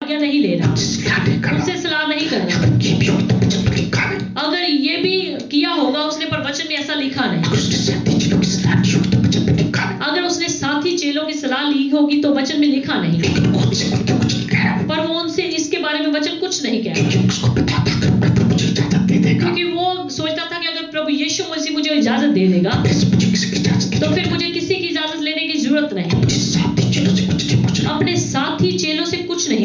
आज्ञा नहीं ले रहा, उससे सलाह नहीं कर रहा। अगर ये भी किया होगा उसने, पर वचन में ऐसा लिखा नहीं। अगर उसने साथी चेलों की सलाह ली होगी तो वचन में लिखा नहीं, पर वो उनसे इसके बारे में वचन कुछ नहीं कह रहा, क्योंकि वो सोचता था कि अगर प्रभु यीशु मसीह मुझे इजाजत दे देगा तो फिर मुझे किसी की इजाजत लेने की जरूरत नहीं। अपने साथी चेलों से कुछ नहीं,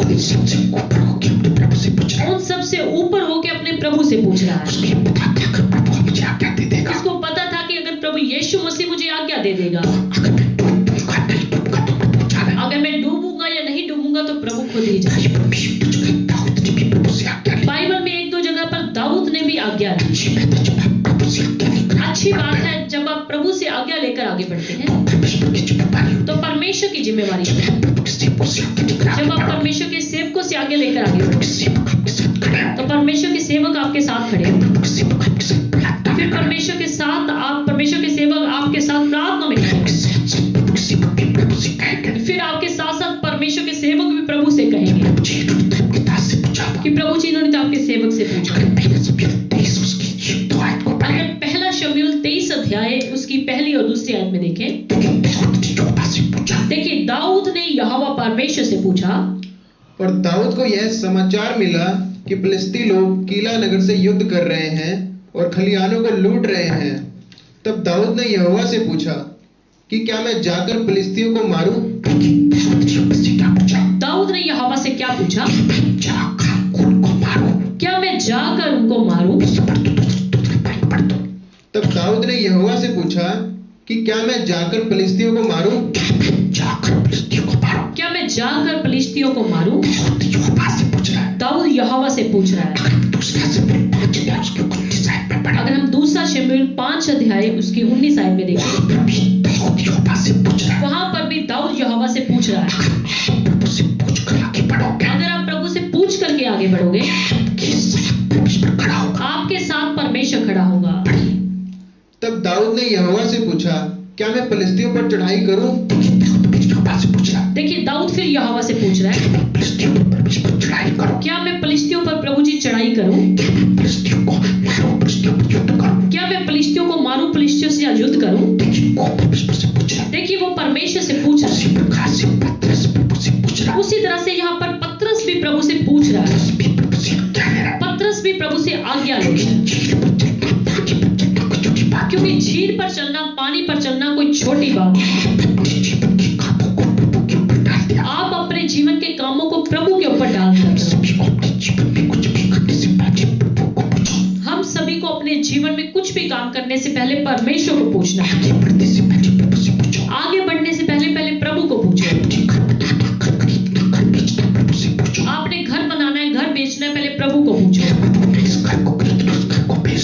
उन सबसे ऊपर होके अपने प्रभु से पूछ रहा है। उसको पता था कि अगर प्रभु यीशु मसीह मुझे आज्ञा दे देगा, अगर मैं डूबूंगा या नहीं डूबूंगा तो प्रभु खुद ही जाने। बाइबल में एक दो जगह पर दाऊद ने भी आज्ञा दी। अच्छी बात है, जब आप प्रभु से आज्ञा लेकर आगे बढ़ते हैं तो परमेश्वर की जिम्मेवारी है। जब आप परमेश्वर के सेवकों से आगे लेकर आगे बढ़ते तो परमेश्वर के सेवक आपके साथ खड़े होंगे। फिर परमेश्वर के सेवक आपके साथ प्रार्थना में खड़े। फिर आपके साथ साथ परमेश्वर के सेवक भी प्रभु से कहेंगे कि प्रभु जी, इन्होंने तो आपके सेवक से पूछा। अगर पहला शमूएल 23 अध्याय उसकी पहली और दूसरी आयत में देखें, देखिए दाऊद ने यहोवा परमेश्वर से पूछा, और दाऊद को यह समाचार मिला कि फिलिस्ती लोग कीला नगर से युद्ध कर रहे हैं और खलिहानों को लूट रहे हैं। तब दाऊद ने यहोवा से पूछा कि क्या मैं जाकर फिलिस्तियों को मारूं? दाऊद ने यहोवा से क्या पूछा? क्या मैं जाकर उनको मारूं? तब दाऊद ने यहोवा से पूछा कि क्या मैं जाकर फिलिस्तियों को मारूं? क्या मैं जाकर फिलिस्तियों को मारूं? दाऊद यहोवा से पूछ रहा है। अगर हम दूसरा शमूएल 5 अध्याय उसकी 19 आयत में देखें, वहां पर भी दाऊद यहोवा से पूछ रहा है। अगर आप प्रभु से पूछ करके आगे बढ़ोगे, आपके साथ परमेश्वर खड़ा होगा। तब दाऊद ने यहोवा से पूछा, क्या मैं फिलिस्तियों पर चढ़ाई करूं? देखिए दाऊद फिर यहोवा से पूछ रहा है, क्या मैं फिलिस्तियों पर प्रभु जी चढ़ाई करूं? क्या मैं फिलिस्तियों को मारूं, फिलिस्तियों से युद्ध करूं? देखिए वो परमेश्वर से पूछ रहा है। उसी तरह से यहाँ पर पतरस भी प्रभु से पूछ रहा है। पतरस भी प्रभु से आज्ञा ले रहा है, क्योंकि झील पर चलना, पानी पर चलना कोई छोटी बात नहीं। आप अपने जीवन के कामों को प्रभु के ऊपर डाल सकते हो। हम सभी को अपने जीवन में कुछ भी काम करने से पहले परमेश्वर को पूछना है। आगे बढ़ने से पहले प्रभु को पूछो। आपने घर बनाना है, घर बेचना है, पहले प्रभु को पूछो,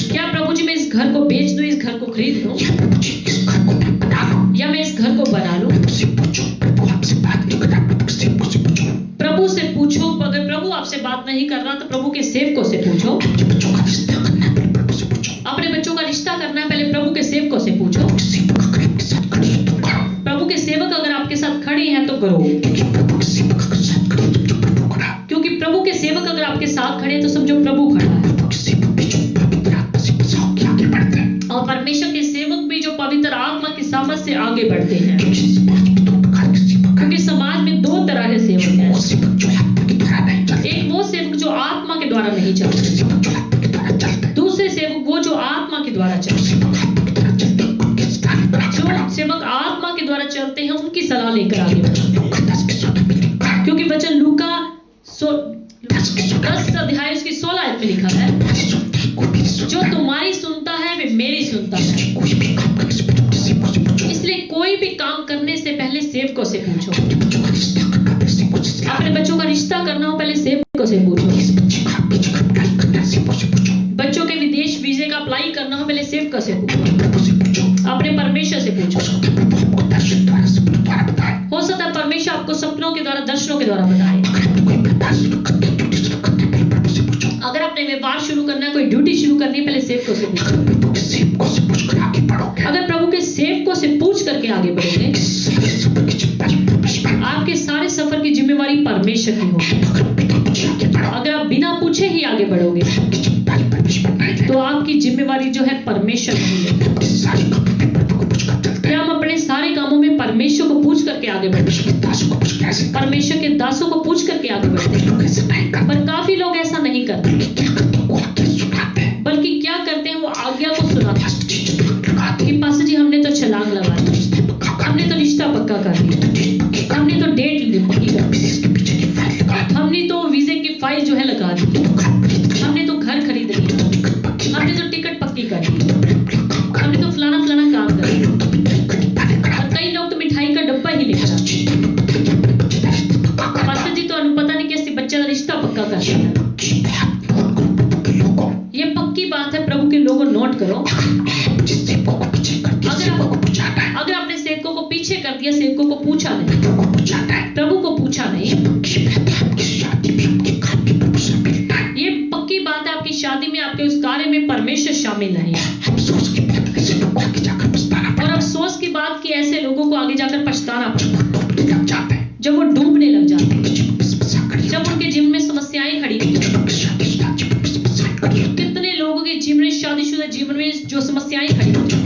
क्या प्रभु जी मैं इस घर को बेच दूं, इस घर को खरीद लूं, या मैं इस घर को बना लूं? प्रभु से पूछो। अगर प्रभु आपसे बात नहीं कर रहा तो प्रभु के सेवकों से पूछो। अपने बच्चों का रिश्ता करना है, पहले प्रभु के सेवकों से पूछो। प्रभु के सेवक अगर आपके साथ खड़े हैं तो करो, क्योंकि प्रभु के सेवक अगर आपके साथ खड़े हैं तो समझो प्रभु खड़ा है। और परमेश्वर के सेवक भी जो पवित्र आत्मा की समझ से आगे बढ़ते हैं, क्योंकि समाज में दो तरह के सेवक हैं। एक वो सेवक जो आत्मा के द्वारा नहीं चलते, दूसरे सेवक वो जो आत्मा के द्वारा चलते। जो सेवक आत्मा के द्वारा चलते हैं उनकी सलाह लेकर आगे बढ़ते हैं, क्योंकि वचन लूका 10 अध्याय उसकी 16 आयत में लिखा है, जो तुम्हारी सुनता है वे मेरी सुनता है। इसलिए कोई भी काम करने से पहले सेवकों से पूछो। अपने बच्चों का रिश्ता करना हो, पहले सेवकों से पूछो। बच्चों के विदेश वीजे का अप्लाई करना हो, पहले सेवकों से पूछो। अपने परमेश्वर से पूछो। हो सकता है परमेश्वर आपको सपनों के द्वारा, दर्शनों के द्वारा बताए। अगर आपने व्यापार शुरू करना है, कोई ड्यूटी शुरू करनी है, पहले सेवकों से पूछो। अगर प्रभु के सेवकों से पूछ करके आगे बढ़ोगे, आपके सारे सफर की जिम्मेवारी परमेश्वर की होगी। बढ़ोगे तो आपकी जिम्मेवारी जो है परमेश्वर नहीं है। क्या हम अपने सारे कामों में परमेश्वर को पूछ करके आगे बढ़ते हैं? परमेश्वर के दासों को पूछ करके आगे बढ़ते हैं, पर काफी लोग ऐसा नहीं करते, बल्कि क्या करते हैं, वो आज्ञा को सुनाते हैं कि पास्टर जी हमने तो छलांग लगा दी, हमने तो रिश्ता पक्का कर दिया, हमने तो डेट पक्की कर दी, हमने तो वीजे की फाइल जो है लगा दी, हमने तो घर खरीद लिया, हमने तो टिकट पक्की कर दी, हमने तो फलाना फलाना काम कर दिया। और कई लोग तो मिठाई का डब्बा ही लेकर आते हैं। पास्टर जी तो पता नहीं कैसे बच्चे का रिश्ता पक्का कर दिया। ये पक्की बात है, प्रभु के लोगों नोट करो। अगर आपने सेवकों को पीछे कर दिया, सेवकों को पूछा नहीं, प्रभु को पूछा नहीं, ये पक्की बात है, आपकी शादी में, आपके उस कार्य में परमेश्वर शामिल नहीं है। और अफसोस की बात कि ऐसे लोगों को आगे जाकर पछताना पड़ता है जब वो डूबने लग जाते हैं, जब उनके जीवन में समस्याएं खड़ी होती हैं। कितने लोगों के जीवन में, शादीशुदा जीवन में जो समस्याएं खड़ी होती हैं,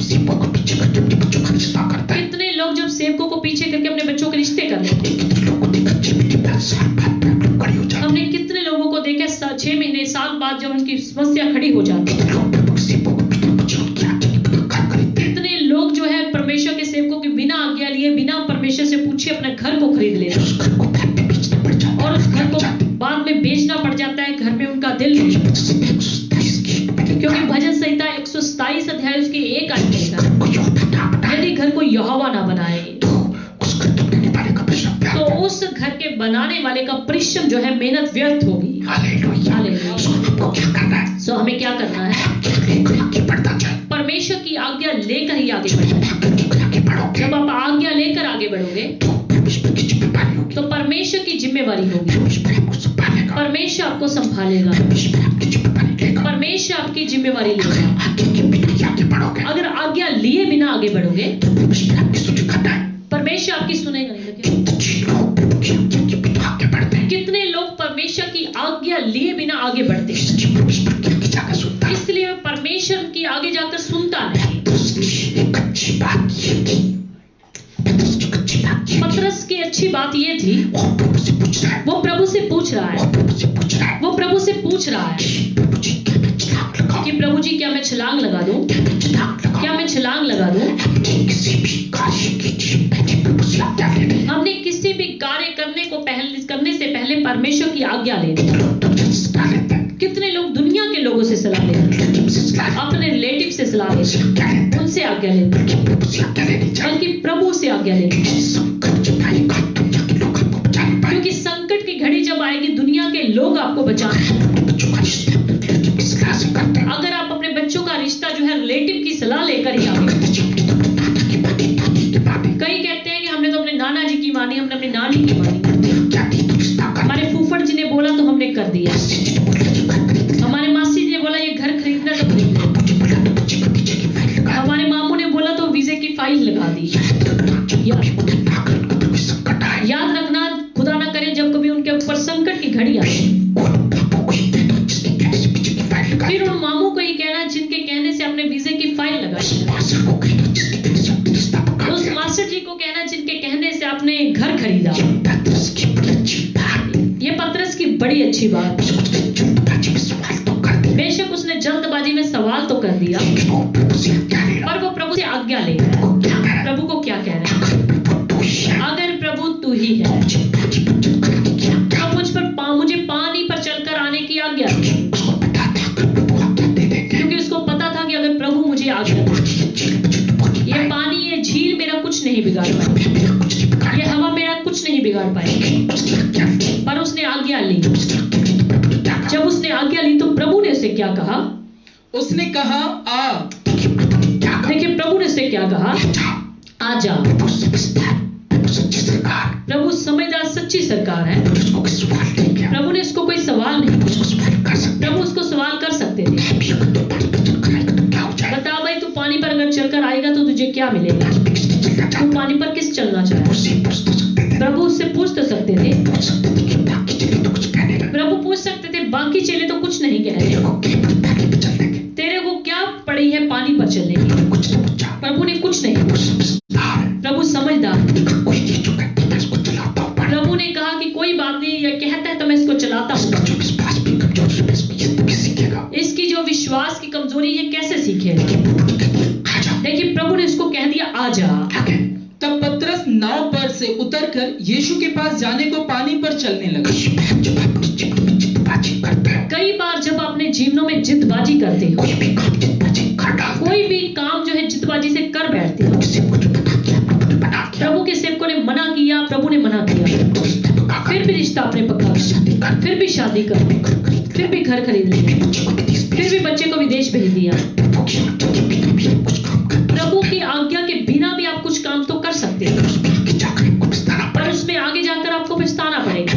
कितने लोग जब सेवकों को पीछे करके अपने बच्चों के रिश्ते कर लेते हैं। हमने कितने लोगों को देखा 6 महीने साल बाद जब उनकी समस्या खड़ी हो जाती है। कितने लोग जो है परमेश्वर के सेवकों के बिना आज्ञा लिए, बिना परमेश्वर से पूछे अपने घर को खरीद लेते हैं और उस घर को बाद में बेचना पड़ जाता है। घर में उनका दिल नहीं, क्योंकि भजन संहिता 127 अध्याय उसकी 1 आयत कहता है, यदि घर को यहोवा ना बनाए तो उस घर के बनाने वाले का परिश्रम जो है, मेहनत व्यर्थ होगी। हालेलुया। सो हमें क्या करना है? परमेश्वर की आज्ञा लेकर ही आगे बढ़ना है। जब आप आज्ञा लेकर आगे बढ़ोगे तो परमेश्वर की जिम्मेवारी होगी, परमेश्वर आपको संभालेगा, परमेश्वर आपकी जिम्मेवारी लेगा। अगर आज्ञा लिए बिना आगे बढ़ोगे, परमेश्वर आपकी सुनेगा नहीं। कितने लोग परमेश्वर की आज्ञा लिए बिना आगे बढ़ते हैं, इसलिए परमेश्वर की आगे जाकर सुनता नहीं। पतरस की अच्छी बात ये थी, वो प्रभु से पूछ रहा है, वो प्रभु से पूछ रहा है कि प्रभु जी क्या मैं छलांग लगा दूं, क्या मैं छलांग लगा दूं? हमने किसी भी कार्य करने से पहले परमेश्वर की आज्ञा लेनी। कितने लोग दुनिया के लोगों से सलाह लेते हैं, अपने रिलेटिव से सलाह लेते हैं, उनसे आज्ञा लेते हैं, बल्कि प्रभु से आज्ञा लेते हैं। क्योंकि संकट की घड़ी जब आएगी, दुनिया के लोग आपको बचाएंगे। अगर आप अपने बच्चों का रिश्ता जो है रिलेटिव की सलाह लेकर ही आगे, कई कहते हैं कि हमने तो अपने नाना जी की मानी, हमने अपनी नानी की मानी, हमारे फूफड़ जी ने बोला तो हमने कर दिया, हमारे मासी जी ने बोला ये घर खरीदना तो खरीद लिया, हमारे मामू ने बोला तो वीजे की फाइल लगा दी। याद रखना, खुदा ना करे जब कभी उनके ऊपर संकट की घड़ी आए, फिर उन मामू को ही कहना जिनके कहने से आपने वीजे की फाइल लगाई, उस मास्टर जी को कहना जिनके कहने से आपने घर खरीदा। ये पतरस की बड़ी अच्छी बात, बेशक उसने जल्दबाजी में सवाल तो कर दिया, पर वो प्रभु से आज्ञा ले रहा है। प्रभु को क्या कह रहा है? अगर प्रभु तू ही है तो मुझे पानी पर चलकर आने की आज्ञा दे। क्योंकि उसको पता था कि अगर प्रभु मुझे आज्ञा दे, ये पानी, ये झील मेरा कुछ नहीं बिगाड़ पाएगा, ये हवा मेरा कुछ नहीं बिगाड़ पाएगी। पर उसने आज्ञा ली। जब उसने आज्ञा ली तो प्रभु ने उसे क्या कहा? उसने कहा आ। देखिए प्रभु ने उसे क्या कहा? आ जा। प्रभु समझदार सच्ची सरकार है। प्रभु ने उसको कोई सवाल नहीं, प्रभु उसको सवाल कर सकते थे, बता भाई तू पानी पर अगर चलकर आएगा तो तुझे क्या मिलेगा, तू पानी पर किस चलना चाहे? प्रभु उससे पूछ तो सकते थे, प्रभु पूछ सकते थे बाकी चेले तो कुछ कुछ नहीं कह रहे, तेरे को क्या पड़ी है पानी पर चलने की। प्रभु ने कुछ नहीं कहा, प्रभु समझदार। प्रभु ने कहा कि कोई बात नहीं, ये कहता है तो मैं इसको चलाता हूँ। इसकी जो विश्वास की कमजोरी है कैसे सीखेगा। देखिए प्रभु ने उसको कह दिया आ जा। तब पतरस नाव पर से उतरकर यीशु के पास जाने को पानी पर चलने लगा। कई बार जब अपने जीवनों में जिद्दबाजी करते हो, कोई भी काम जो है जिद्दबाजी से कर बैठते हो, प्रभु के सेवकों ने मना किया, प्रभु ने मना किया, फिर भी रिश्ता अपने पक्का कर, फिर भी शादी कर, फिर भी घर खरीद लिया, फिर भी बच्चे को विदेश भेज दिया। प्रभु की आज्ञा के बिना भी आप कुछ काम तो कर सकते हैं, पर उसमें आगे जाकर आपको पछताना पड़ेगा।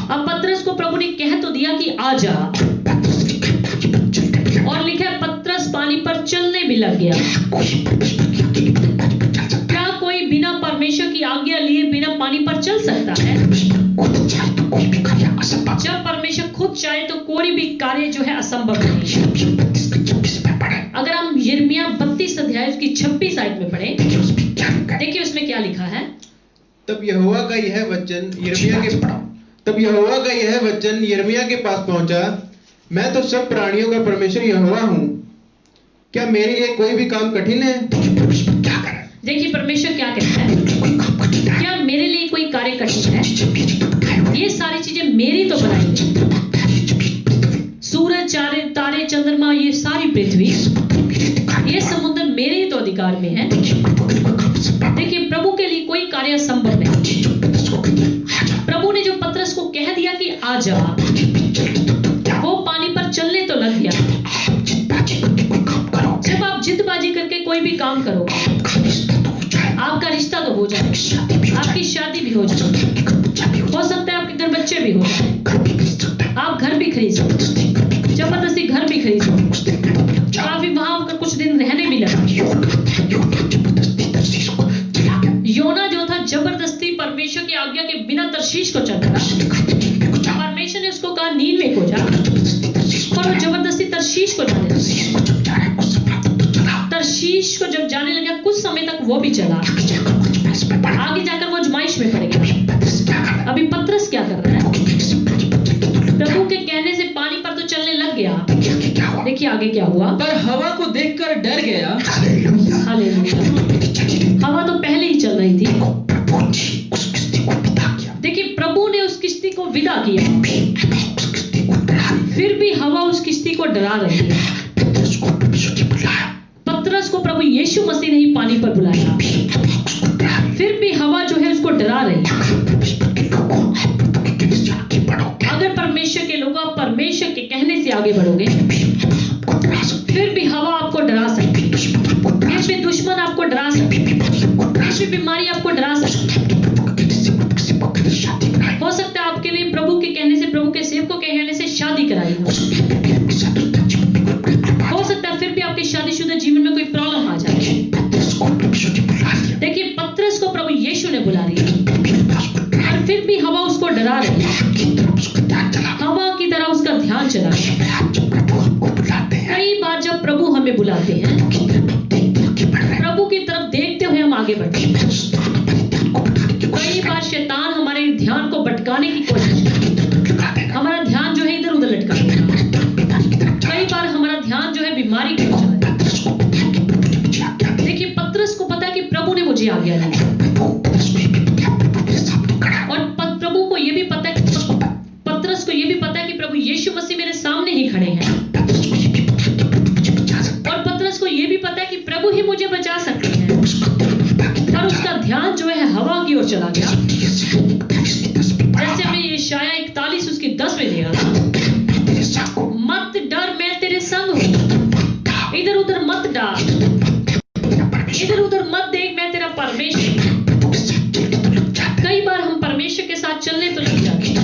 अब पतरस को प्रभु ने कह तो दिया कि आ जा, और लिखा है पतरस पानी पर चलने भी लग गया। क्या कोई बिना परमेश्वर की आज्ञा लिए बिना पानी पर चल सकता है? जब परमेश्वर खुद चाहे तो कोई भी कार्य जो है असंभव नहीं। अगर हम यिर्मयाह 32 अध्याय की 26 आयत में पढ़ें, देखिए उसमें क्या लिखा है। तब यहोवा का यह वचन यिर्मयाह के पास पहुंचा, मैं तो सब प्राणियों का परमेश्वर यहोवा हूं, क्या मेरे लिए कोई भी काम कठिन है? देखिए परमेश्वर क्या कहता है, क्या मेरे लिए कोई कार्य कठिन है? ये सारी चीजें मेरी तो बनाई है, सूरज, तारे, चंद्रमा, ये सारी पृथ्वी, ये समुद्र मेरे ही तो अधिकार में है। देखिए प्रभु के लिए कोई कार्य असंभव नहीं। प्रभु ने जो पतरस को कह दिया कि आ जा, वो पानी पर चलने तो लग गया। जब आप जिद्दबाजी करके कोई भी काम करोगे, आपका रिश्ता तो हो जाए, आपकी शादी भी हो जाए, हो सकता है आपके घर बच्चे भी हो जाए, आप घर भी खरीद सकते, जबरदस्ती घर भी खरीद सकते, आप वहां कुछ दिन रहने भी लगा। योना जो था जबरदस्ती परमेश्वर की आज्ञा के बिना तर्शीश को चल रहा, परमेश्वर ने उसको कहा नीनवे को जा, और वो जबरदस्ती तर्शीश को जाने लगा। तर्शीश को जब जाने लगा, कुछ समय तक वो भी चला, आगे जाकर वो आजमाइश में पड़ गया। अभी पतरस क्या कर रहा है? प्रभु के कहने से पानी पर तो चलने लग गया। देखिए आगे क्या हुआ। पर हवा को देखकर डर गया। हालेलुया। हवा तो पहले ही चल रही थी। देखिए प्रभु ने उस किश्ती को विदा किया, फिर भी हवा उस किश्ती को डरा रही है। पतरस को प्रभु यीशु मसीह ने ही पानी पर बुलाया, फिर भी हवा जो है उसको डरा रही है। अगर परमेश्वर के लोग आप परमेश्वर के कहने से आगे बढ़ोगे, फिर भी हवा आपको डरा सकती है, फिर भी दुश्मन आपको डरा सकती है, फिर भी बीमारी आपको डरा सकती है। हो सकता है आपके लिए प्रभु के कहने से, प्रभु के सेवकों के कहने से शादी कराई हो सकता है फिर भी आपके शादीशुदा जीवन में कोई प्रॉब्लम आ जाए। देखिए पतरस को प्रभु यीशु ने बुला लिया, और फिर भी हवा उसको डरा रही है, हवा की तरह उसका ध्यान चला। कई बार जब प्रभु हमें बुलाते हैं, प्रभु की तरफ देखते हुए हम आगे बढ़ते हैं। कई बार शैतान हमारे ध्यान को भटकाने की कोशिश करता है, हमारा ध्यान जो है इधर उधर लटका देता है। कई बार हमारा ध्यान जो है बीमारी की ओर चला जाता है। देखिए पतरस को पता है कि प्रभु ने मुझे आज्ञा दी, और प्रभु को यह भी पता है, पतरस को यह भी पता है कि प्रभु यीशु मसीह मेरे सामने ही खड़े हैं, और पतरस को यह भी पता है कि प्रभु ही मुझे बचा सकते हैं। और उसका ध्यान जो है हवा की ओर चला गया। जैसे हमें यशायाह 41 उसकी 10 में दिया, मत डर मैं तेरे संग हूं, इधर उधर मत डाल, इधर उधर मत देख, मैं तेरा परमेश्वर। कई बार हम परमेश्वर के साथ चलने तो लग जाते हैं,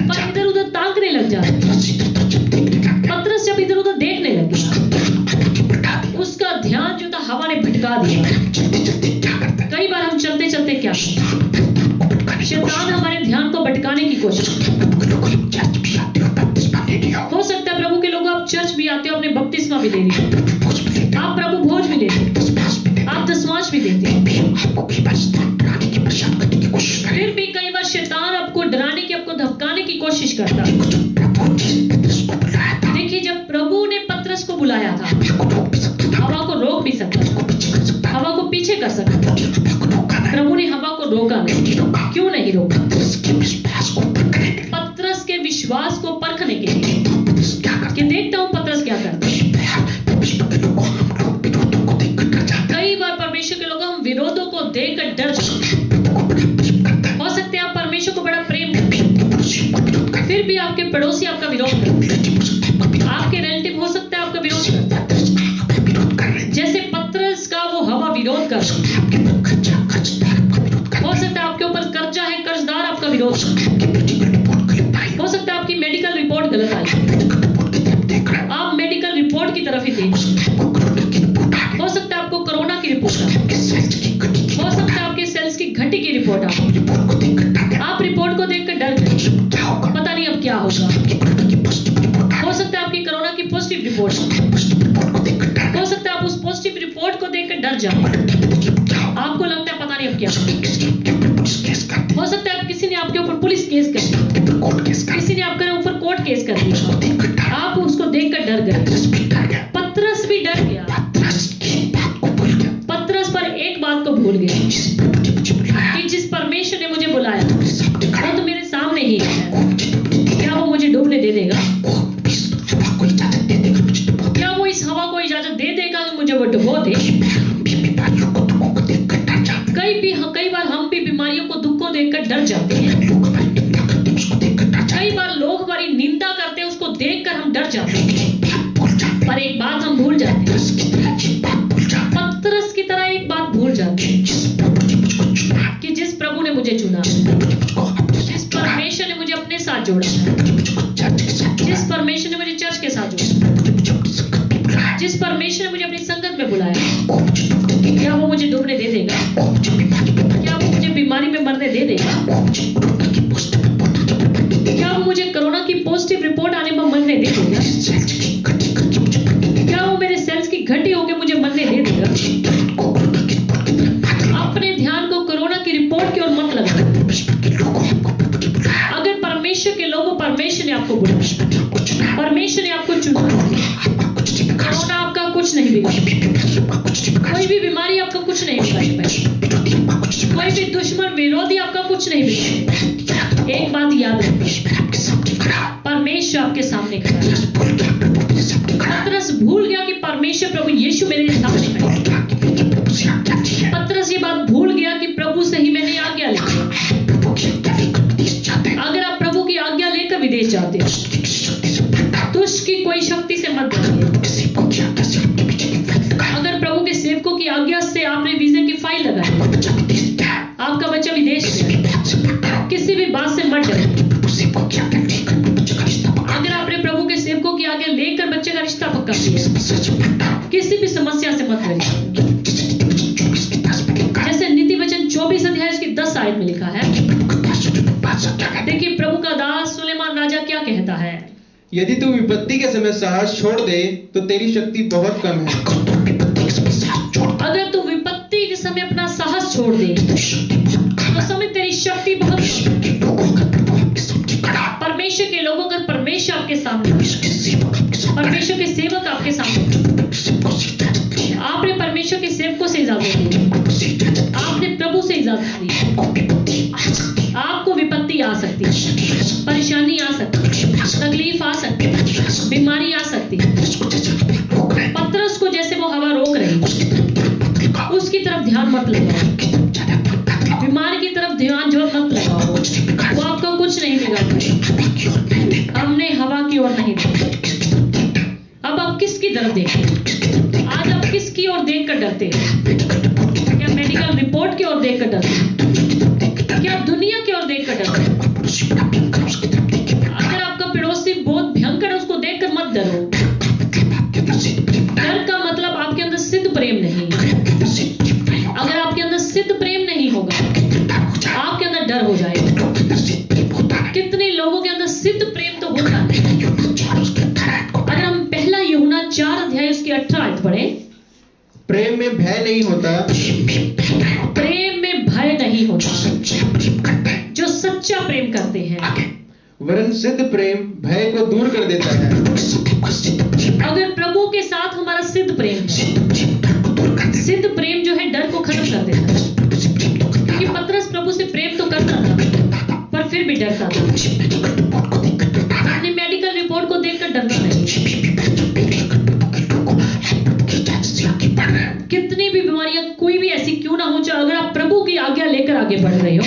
पर इधर उधर ताकने लग जाते हैं। पतरस जब इधर उधर देखने लगा, उसका ध्यान जो था हवा ने भटका दिया। कई बार हम चलते चलते क्या, शैतान हमारे ध्यान को भटकाने की कोशिश करता है। भी ले लेते, आप प्रभु भोज भी लेते, आप दसवांश भी देते, फिर भी कई बार शैतान आपको डराने की, आपको धमकाने की कोशिश करता। देखिए, जब प्रभु ने पतरस को बुलाया था, हवा को रोक भी सकता, हवा को पीछे कर सकता, प्रभु ने हवा को रोका नहीं। क्यों नहीं रोका? पतरस के विश्वास को परखने के लिए कि देखता हूं पतरस क्या करता है। कई बार परमेश्वर के लोग हम विरोधों को देखकर डर जाते। हो सकते हैं आप परमेश्वर को बड़ा प्रेम करते, फिर भी आपके पड़ोसी आपका विरोध करते, आपके रिलेटिव हो सकता है आपका विरोध करते, जैसे पतरस का वो हवा विरोध कर। हो सकता है आपके ऊपर कर्जा है, कर्जदार आपका विरोध। हो सकता है आपकी मेडिकल रिपोर्ट गलत आई, आप मेडिकल रिपोर्ट की तरफ ही देख। हो सकता है आपको कोरोना की रिपोर्ट आ, हो सकता है आपके सेल्स की घटी की रिपोर्ट आ, आप रिपोर्ट को देखकर डर गए, पता नहीं अब क्या होगा। हो सकता है आपकी कोरोना की पॉजिटिव रिपोर्ट, हो सकता है आप उस पॉजिटिव रिपोर्ट को देखकर डर जाओ, आपको लगता है पता नहीं अब क्या होगा। हो सकता है किसी ने आपके ऊपर पुलिस केस कर दिया, किसी ने आपके ऊपर कोर्ट केस कर दिया, आप उसको देखकर डर गए। पतरस भी डर गया, पतरस पर एक बात को भूल गया कि जिस परमेश्वर ने मुझे बुलाया वो तो मेरे सामने ही है, क्या वो मुझे डूबने दे देगा? क्या वो इस हवा को इजाजत दे देगा कि मुझे वो डुबो दे? कई बार हम भी बीमारियों को, दुखों देखकर डर जाते हैं। कई बार लोग हमारी निंदा करते हैं, उसको देखकर हम डर जाते हैं। पर एक बात हम भूल जाते हैं, पतरस की तरह एक बात भूल जाते हैं कि जिस प्रभु ने मुझे चुना, जिस परमेश्वर ने मुझे अपने साथ जोड़ा, जिस परमेश्वर ने मुझे चर्च के साथ जोड़ा, जिस परमेश्वर ने मुझे अपनी संगत में बुलाया, क्या वो मुझे डूबने दे देगा? क्या वो मुझे बीमारी में मरने दे देगा? क्या वो मुझे कोरोना की पॉजिटिव रिपोर्ट आने में मरने दे देगा? क्या वो मेरे सेल्स की घटी होकर मुझे मरने दे देगा? अपने ध्यान को कोरोना की रिपोर्ट की ओर मत लगाओ। अगर परमेश्वर के लोगों, परमेश्वर ने आपको बुलाया, परमेश्वर ने आपको चुना, कोरोना आपका कुछ नहीं बिगाड़, कोई भी बीमारी आपका कुछ नहीं बिगाड़ पाएगी, कोई भी दुश्मन विरोधी आपका कुछ नहीं बिगाड़। एक बात याद रखिए, परमेश्वर आपके सामने खड़ा है। पतरस भूल गया कि परमेश्वर प्रभु यीशु मेरे सामने खड़ा है। पतरस ये बात भूल गया कि प्रभु से ही मैंने आज्ञा ली। अगर आप प्रभु की आज्ञा लेकर विदेश जाते हो, दुष्ट की कोई शक्ति से मत डरिए। अगर प्रभु के सेवकों की आज्ञा से आपने वीजा की फाइल लगाई, आपका बच्चा विदेश में, किसी भी बात से मत डरिए। अगर आपने प्रभु के सेवकों की आज्ञा लेकर बच्चे का रिश्ता पक्का किया, किसी भी समस्या से मत डरिए। जैसे नीति वचन 24 अध्याय उसकी 10 आयत में लिखा है, देखिए प्रभु का दास सुलेमान राजा क्या कहता है। यदि तू विपत्ति के समय साहस छोड़ दे तो तेरी शक्ति बहुत कम है। अगर तू विपत्ति के समय अपना साहस छोड़ दे तो समय तेरी शक्ति बहुत कम। परमेश्वर के लोगों, अगर परमेश्वर आपके सामने, परमेश्वर के सेवक आपके सामने, आपने परमेश्वर के सेवकों से इजाजत दी, आपने प्रभु से इजाजत दी, आपको विपत्ति आ सकती है, परेशानी आ सकती है, तकलीफ आ सकती है, बीमारी आ सकती है। पतरस को जैसे वो हवा रोक रही, उसकी तरफ ध्यान मत लगाओ, बीमारी की तरफ ध्यान जो मत लगाओ, वो आपको कुछ नहीं बिगाड़ेगा। हमने हवा की ओर नहीं देखा। अब आप किसकी तरफ देखते? आज आप किसकी ओर देखकर डरते हैं? क्या मेडिकल रिपोर्ट की ओर देखकर डरते हैं? क्या दुनिया की ओर देखकर डरते हैं? अगर आपका पड़ोसी बहुत भयंकर है, उसको देखकर मत डरो। डर का मतलब आपके अंदर सिद्ध प्रेम नहीं। अगर आपके अंदर सिद्ध प्रेम नहीं होगा, आपके अंदर डर हो जाएगा। कितने लोगों के अंदर सिद्ध प्रेम तो होता है। अगर हम पहला यूहन्ना 4 अध्याय 18 आयत पढ़े। प्रेम में भय नहीं होता, प्रेम में भय नहीं होता, जो सच्चा प्रेम करते हैं। वरन सिद्ध प्रेम भय को दूर कर देता है। अगर प्रभु के साथ हमारा सिद्ध प्रेम है, सिद्ध प्रेम जो है डर को खत्म कर देता है। क्योंकि पतरस प्रभु से प्रेम तो करता था पर फिर भी डरता था। अपनी मेडिकल रिपोर्ट को देखकर डरना नहीं। कितनी भी बीमारियां कोई भी ऐसी क्यों ना हो, जो अगर आप प्रभु की आज्ञा लेकर आगे बढ़ रहे हो,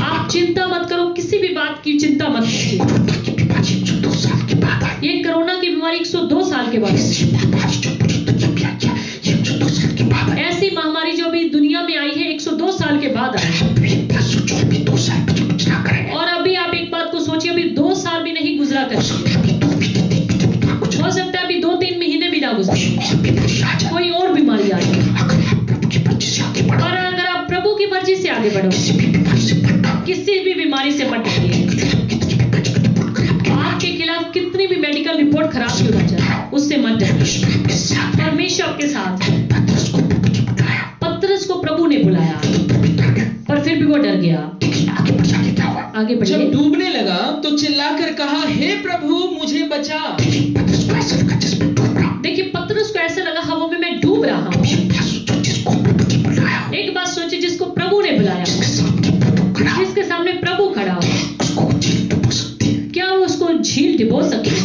आप चिंता मत करो, किसी भी बात की चिंता मत कीजिए। ये कोरोना की बीमारी 102 साल के बाद, ऐसी महामारी जो अभी दुनिया में आई है 102 साल के बाद आई। और अभी आप एक बात को सोचिए, अभी 2 साल भी नहीं गुजरा कर, हो सकता है अभी 2-3 महीने भी ना गुजरे, कोई और बीमारी आ जाए। और अगर आप प्रभु की मर्जी से आगे बढ़ो, किसी भी बीमारी से मत डरिए। आपके खिलाफ कितनी भी मेडिकल रिपोर्ट खराब क्यों ना जाए, उससे मत डरिए। परमेश्वर आपके साथ है। पतरस को प्रभु ने बुलाया पर फिर भी वो डर गया। आगे बढ़िए। जब डूबने लगा तो चिल्लाकर कहा, हे प्रभु मुझे बचा। देखिए पतरस को ऐसे लगा हवा में मैं डूब रहा हूं। एक बात सोचिए, जिसको प्रभु ने बुलाया, जिसके सामने प्रभु खड़ा हो, क्या वो उसको झील डुबो सकती है?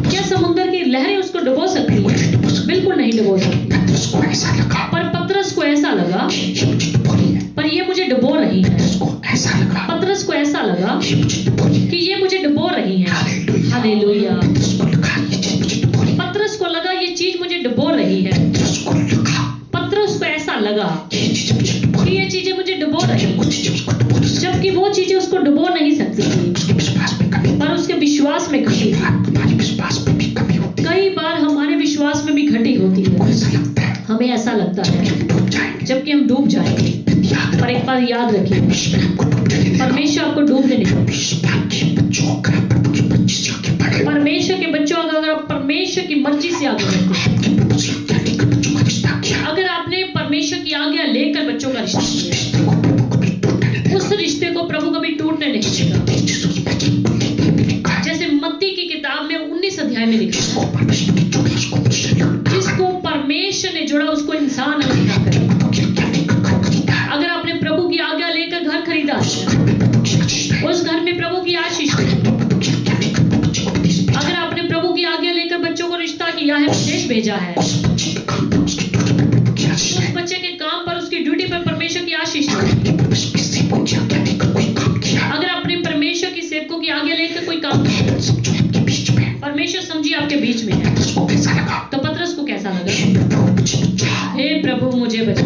क्या समुद्र की लहरें उसको डुबो सकती है? बिल्कुल नहीं डुबो सकती। पर पतरस को ऐसा लगा, पर ये मुझे डुबो रही है। पतरस को ऐसा लगा कि ये मुझे डुबो रही है। हालेलुया। पतरस को लगा ये चीज मुझे डुबो रही है। पतरस को ऐसा लगा कि ये चीजें मुझे डुबो रही हैं, जबकि वो चीजें उसको डुबो नहीं सकती थी, पर उसके विश्वास में घटी थी। कई बार हमारे विश्वास में भी घटी होती है। हमें ऐसा लगता है जबकि हम डूब जाएंगे। पर एक बात याद रखिए, परमेश्वर आपको डूबने नहीं देगा। परमेश्वर के बच्चों, अगर आप परमेश्वर की मर्जी से आगे बढ़ते हैं, अगर आपने परमेश्वर की आज्ञा लेकर बच्चों का रिश्ता किया, उस रिश्ते को प्रभु कभी टूटने नहीं देगा। जैसे मत्ती की किताब में 19 अध्याय में लिखा है, जिसको परमेश्वर ने जोड़ा उसको इंसान अनदेखा करे। अगर आपने प्रभु की आज्ञा लेकर घर खरीदा, उस घर में प्रभु की आशीष है। अगर आपने प्रभु की आज्ञा लेकर बच्चों को रिश्ता किया है, विदेश भेजा है, उस बच्चे के काम पर, उसकी ड्यूटी पर परमेश्वर की आशीष है। अगर आपने परमेश्वर की सेवकों की आज्ञा लेकर कोई काम किया, परमेश्वर समझिए आपके बीच में है, तो पतरस को कैसा लगा? हे प्रभु मुझे बचा।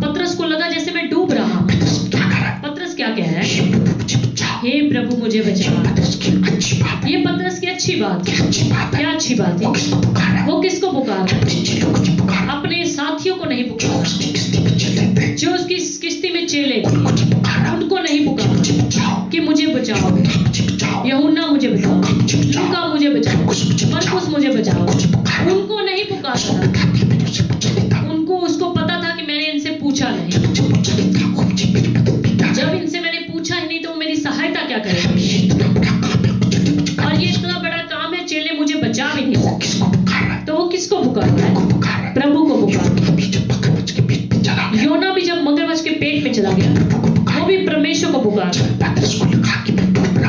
पतरस को लगा जैसे मैं डूब रहा हूं। पतरस क्या कह रहा है? हे प्रभु मुझे बचा। ये पतरस की अच्छी बात है। क्या अच्छी बात है? वो किसको पुकार रहा है? अपने साथियों को नहीं पुकार, जो उसकी किश्ती में चेले थे, उनको नहीं पुकार कि मुझे बचाओ, यूहन्ना मुझे बचाओ, लूका मुझे बचाओ, मरकुस मुझे बचाओ। उनको नहीं पुकारा। उनको उसको पता था कि मैंने इनसे पूछा नहीं। जब इनसे मैंने पूछा ही नहीं तो मेरी सहायता क्या करेंगे? और ये इतना बड़ा काम है, चेले मुझे बचा भी नहीं सकते। तो वो किसको पुकार रहा है? प्रभु को पुकार। योना भी जब मगरमच्छ के पेट में चला गया, वो भी परमेश्वर को पुकार।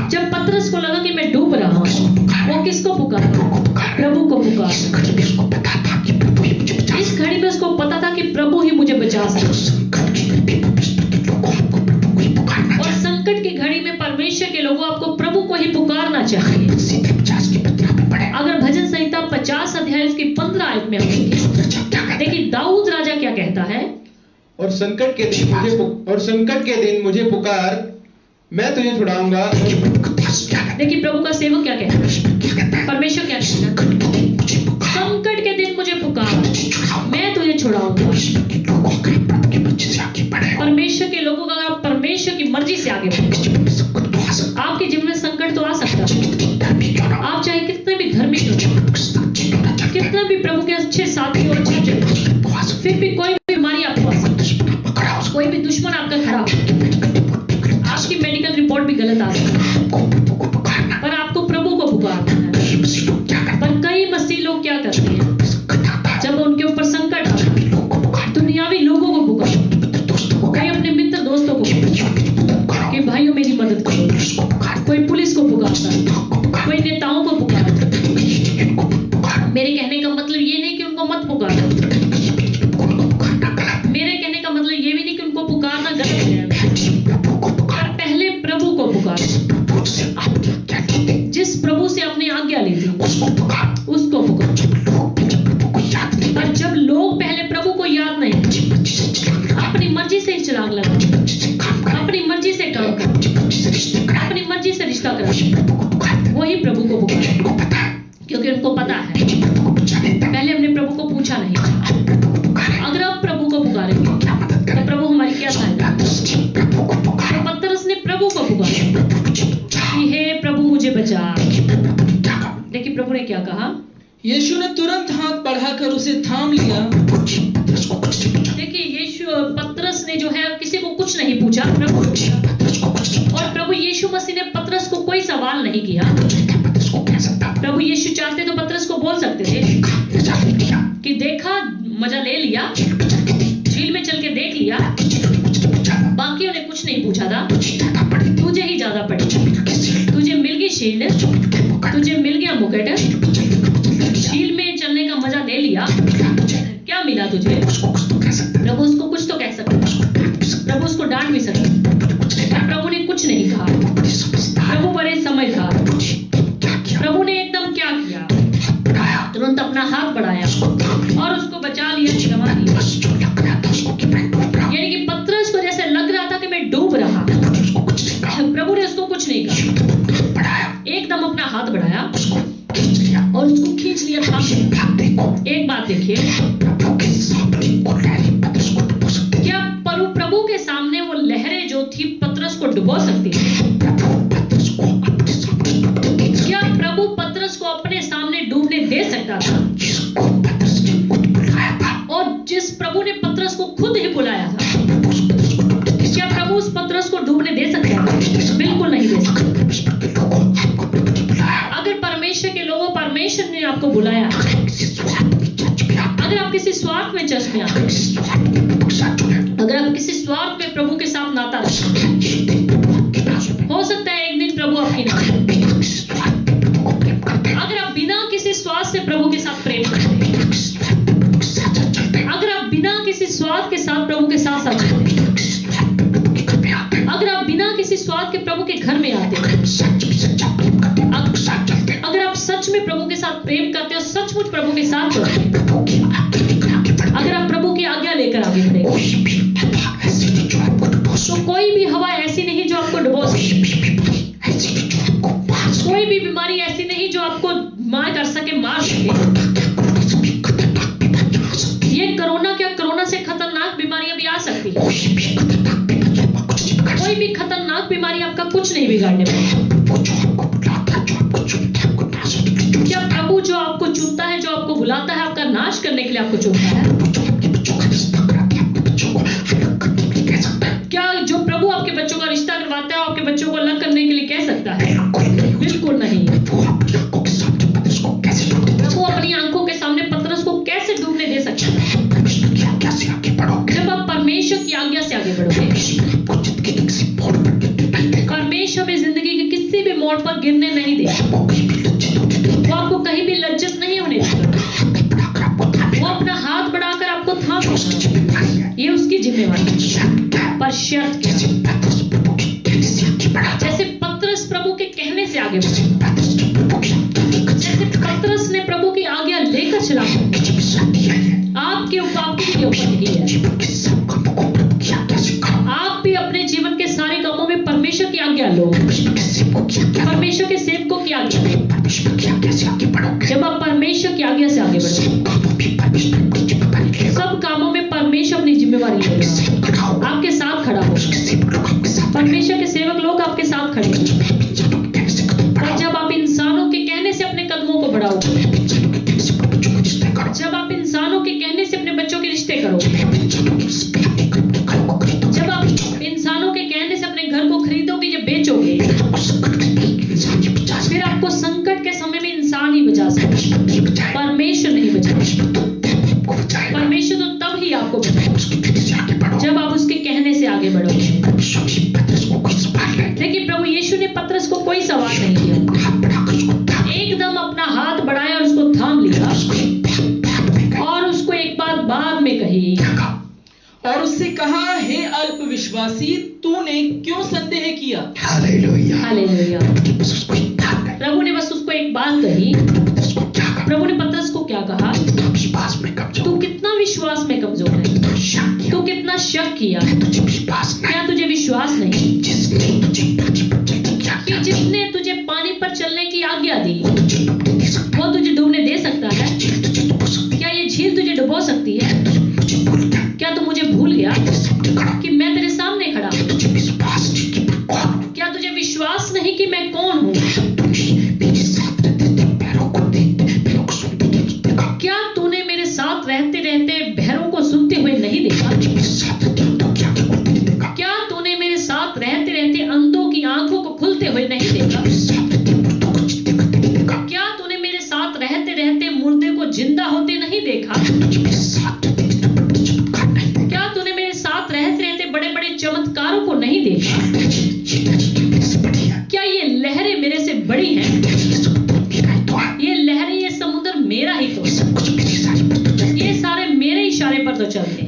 जब पतरस को लगा कि मैं डूब रहा हूं, वो किसको पुकार? प्रभु को पुकार। इस घड़ी में उसको पता था कि प्रभु ही मुझे बचा सकता। और संकट की घड़ी में परमेश्वर के लोगों, आपको प्रभु को ही पुकारना चाहिए। अगर भजन संहिता 50 अध्याय उसकी 15 आयत में हम देखिए, दाऊद राजा क्या कहता है? और संकट के दिन मुझे पुकार, मैं तुझे छुड़ाऊंगा। देखिए प्रभु का सेवक क्या कहता है? परमेश्वर क्या कहता है? संकट के दिन मुझे पुकार, मैं तुझे छुड़ाऊंगा। परमेश्वर के लोगों का, अगर परमेश्वर की मर्जी से आगे बढ़ो, आपके जीवन में संकट तो आ सकता है। आप चाहे कितने भी धर्मी भी गलत आ सकता है, पर आपको प्रभु को पुकारना है। पर कई मसीह लोग क्या करते हैं, जब उनके ऊपर संकट आता है, दुनियावी लोगों को पुकारते, कई अपने मित्र दोस्तों को पुकारते कि भाइयों मेरी मदद करो, कोई पुलिस को पुकारता है, कोई नेताओं को पुकारता है। मेरे कहने का मतलब ये नहीं कि उनको मत पुकारो, मेरे कहने का मतलब ये भी नहीं कि उनको पुकारना गलत है, पर पहले प्रभु को पुकारो। जिस प्रभु से आपने आज्ञा ली थी उसको पुकारो। पर जब लोग पहले प्रभु को याद नहीं, अपनी मर्जी से ही चिराग लगा, अपनी मर्जी से काम कर, अपनी मर्जी से रिश्ता कर, वही प्रभु को पुकारो, क्योंकि उनको पता है पहले हमने प्रभु को पूछा नहीं। अगर आप प्रभु को पुकारेंगे तो प्रभु हमारी क्या सहायता। तो पतरस ने प्रभु को पुकारा कि हे प्रभु मुझे बचा। देखिए प्रभु ने क्या कहा, यीशु ने तुरंत हाथ बढ़ाकर उसे थाम लिया। देखिए यीशु, पतरस ने जो है किसी को कुछ नहीं पूछा, प्रभु और प्रभु यीशु मसीह ने पतरस को कोई सवाल नहीं किया। प्रभु यीशु चाहते तो पतरस को बोल सकते थे कि देखा, मजा ले लिया, झील में चल के देख लिया, बाकियों ने कुछ नहीं पूछा था, तुझे ही ज्यादा पड़ी, तुझे मिल गई शील्ड, तुझे मिल गया मुकुट, झील में चलने का मजा ले लिया, क्या मिला तुझे। प्रभु उसको कुछ तो कह सकते, प्रभु उसको डांट भी सकते, प्रभु ने कुछ नहीं कहा। प्रभु बड़े समझदार, प्रभु ने एकदम क्या किया, तुरंत अपना हाथ बढ़ाया और उसको बचा लिया, क्षमा दिया। यानी कि पतरस को जैसे लग रहा था कि मैं डूब रहा, प्रभु ने उसको कुछ नहीं कहा, एकदम अपना हाथ बढ़ाया और उसको खींच लिया, थाम लिया। एक बात देखिए, क्या प्रभु के सामने वो लहरें जो थी पतरस को डुबो सकती थी? क्या प्रभु पतरस को अपने सामने डूबने दे सकता था? और जिस प्रभु ने पतरस को खुद ही बुलाया था, क्या प्रभु उस पतरस को डूबने दे सकता था? बिल्कुल नहीं दे सकता। अगर परमेश्वर के लोगों, परमेश्वर ने आपको बुलाया, अगर आप किसी स्वार्थ में चर्च में आते, अगर आप किसी स्वार्थ में प्रभु के साथ नाता रखते, हो सकता है एक दिन प्रभु आपकी ना, अगर आप बिना किसी स्वार्थ से प्रभु के साथ प्रेम करते, अगर आप बिना किसी स्वार्थ के साथ प्रभु के साथ साथ चलते, अगर आप बिना किसी स्वार्थ के प्रभु के घर में आते, अगर आप सच में प्रभु के साथ प्रेम करते हो, सचमुच प्रभु के साथ चलते, अगर आप प्रभु की आज्ञा लेकर आगे बढ़ेंगे, तो कोई भी हवा ऐसी नहीं जो आपको डुबो सके, कोई भी बीमारी ऐसी नहीं जो आपको मार कर सके, मार सके। ये कोरोना, क्या कोरोना से खतरनाक बीमारियां भी आ सकती है, कोई भी खतरनाक बीमारी आपका कुछ नहीं बिगाड़ने पाएगी। क्या प्रभु जो आपको चुनता है, जो आपको बुलाता है, आपका नाश करने के लिए आपको चुनता है? क्या जो प्रभु आपके बच्चों का रिश्ता करवाता है, आपके बच्चों को अलग करने के लिए कह सकता है? बिल्कुल नहीं। प्रभु अपनी आंखों के सामने पतरस को कैसे डूबने दे सकता है? जब आप परमेश्वर की आज्ञा से आगे बढ़ोगे, परमेश्वर में जिंदगी के किसी भी मोड़ पर गिरने नहीं देगा, वो आपको कहीं भी लज्जित नहीं होने देगा, वो अपना हाथ बढ़ाकर आपको थाम देगा, ये उसकी जिम्मेवारी है। पर शर्त क्या? जैसे पतरस प्रभु के कहने से आगे बढ़ा, जैसे पतरस ने प्रभु की आज्ञा लेकर चला, आपके ऊपर नहीं है। आप भी अपने जीवन के सारे कामों में परमेश्वर की आज्ञा लो, परमेश्वर के सेवकों की आज्ञा लो। जब आप परमेश्वर की आज्ञा से आगे बढ़ो, सब कामों में परमेश्वर अपनी जिम्मेवारी लेगा, आपके साथ खड़ा हो। परमेश्वर के सेवक लोग आपके साथ खड़े हैं। और जब आप इंसानों के कहने से अपने कदमों को बढ़ाओगे, जब आप इंसानों के कहने से अपने बच्चों के रिश्ते करोगे, जब आप इंसानों के कहने से अपने घर को खरीदोगे या बेचोगे, संकट के समय में इंसान ही बचा सकता है, परमेश्वर नहीं बचा। परमेश्वर तो तब ही आपको बचाएगा जब आप उसके कहने से आगे बढ़ोगे। देखिए प्रभु यीशु ने पतरस को कोई सवाल नहीं किया, एकदम अपना हाथ बढ़ाया और उसको थाम लिया और उसको एक बात बाद में कही और उससे कहा, हे अल्प विश्वासी, तूने क्यों संदेह किया? हालेलुया। प्रभु ने बस उसको एक बात कही। प्रभु ने पतरस को क्या कहा? तू कितना विश्वास में कमजोर है, तू कितना शक किया, क्या तुझे विश्वास नहीं कि जिसने तुझे पानी पर चलने की आज्ञा दी वो तुझे डूबने दे सकता है? क्या ये झील तुझे डुबो सकती है? क्या तू मुझे भूल गया कि मैं तेरे सामने खड़ा हूं? क्या तुझे विश्वास नहीं कि मैं कौन हूं? क्या तूने मेरे साथ रहते रहते बहरों को सुनते हुए नहीं देखा? क्या तूने मेरे साथ रहते रहते अंधों की आंखों को खुलते हुए नहीं देखा? क्या तूने मेरे साथ रहते रहते मुर्दे को जिंदा होते नहीं देखा? क्या तूने मेरे साथ रहते रहते बड़े बड़े चमत्कारों को नहीं देखा? क्या ये लहरें मेरे से बड़ी हैं? ये लहरें, ये समुद्र मेरा ही तो, ये सारे मेरे इशारे पर तो चलते हैं।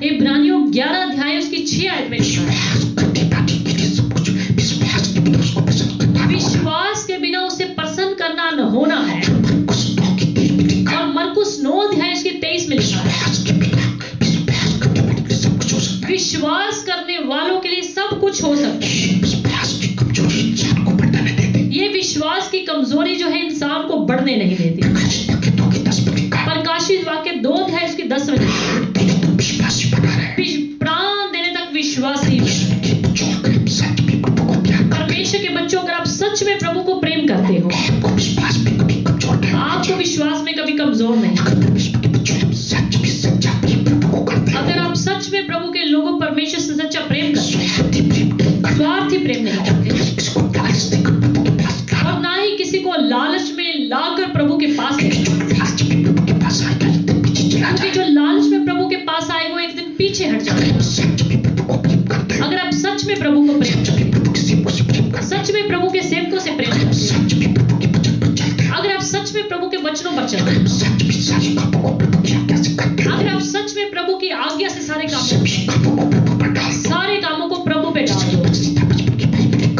इब्रानियों 11 अध्याय उसकी 6 आयत में लिखा है, विश्वास के बिना उसे प्रसन्न करना न होना है। और मरकुस 9 अध्याय उसकी 23 में लिखा है, विश्वास करने वालों के लिए सब कुछ हो सकता है। ये विश्वास की कमजोरी जो है इंसान को बढ़ने नहीं देती। प्रकाशित वाक्य 2 अध्याय उसकी 10 में प्राण देने तक विश्वासी। परमेश्वर के बच्चों, अगर आप सच में प्रभु को प्रेम करते हो, आपको विश्वास में कभी कमजोर नहीं। अगर आप सच में प्रभु के लोगों परमेश्वर से सच्चा प्रेम करते हैं, स्वार्थी प्रेम नहीं करते और ना ही किसी को लालच में लाकर प्रभु के पास, क्योंकि जो लालच में प्रभु के पास आए वो एक दिन पीछे हट जाएगा। अगर आप सच में प्रभु को प्रेम करते हैं, सच में प्रभु के सेवकों से प्रेम करते हैं, अगर आप सच में प्रभु के वचनों पर चलते हैं, अगर आप सच में प्रभु की आज्ञा से सारे कामों को प्रभु पे डाल दो,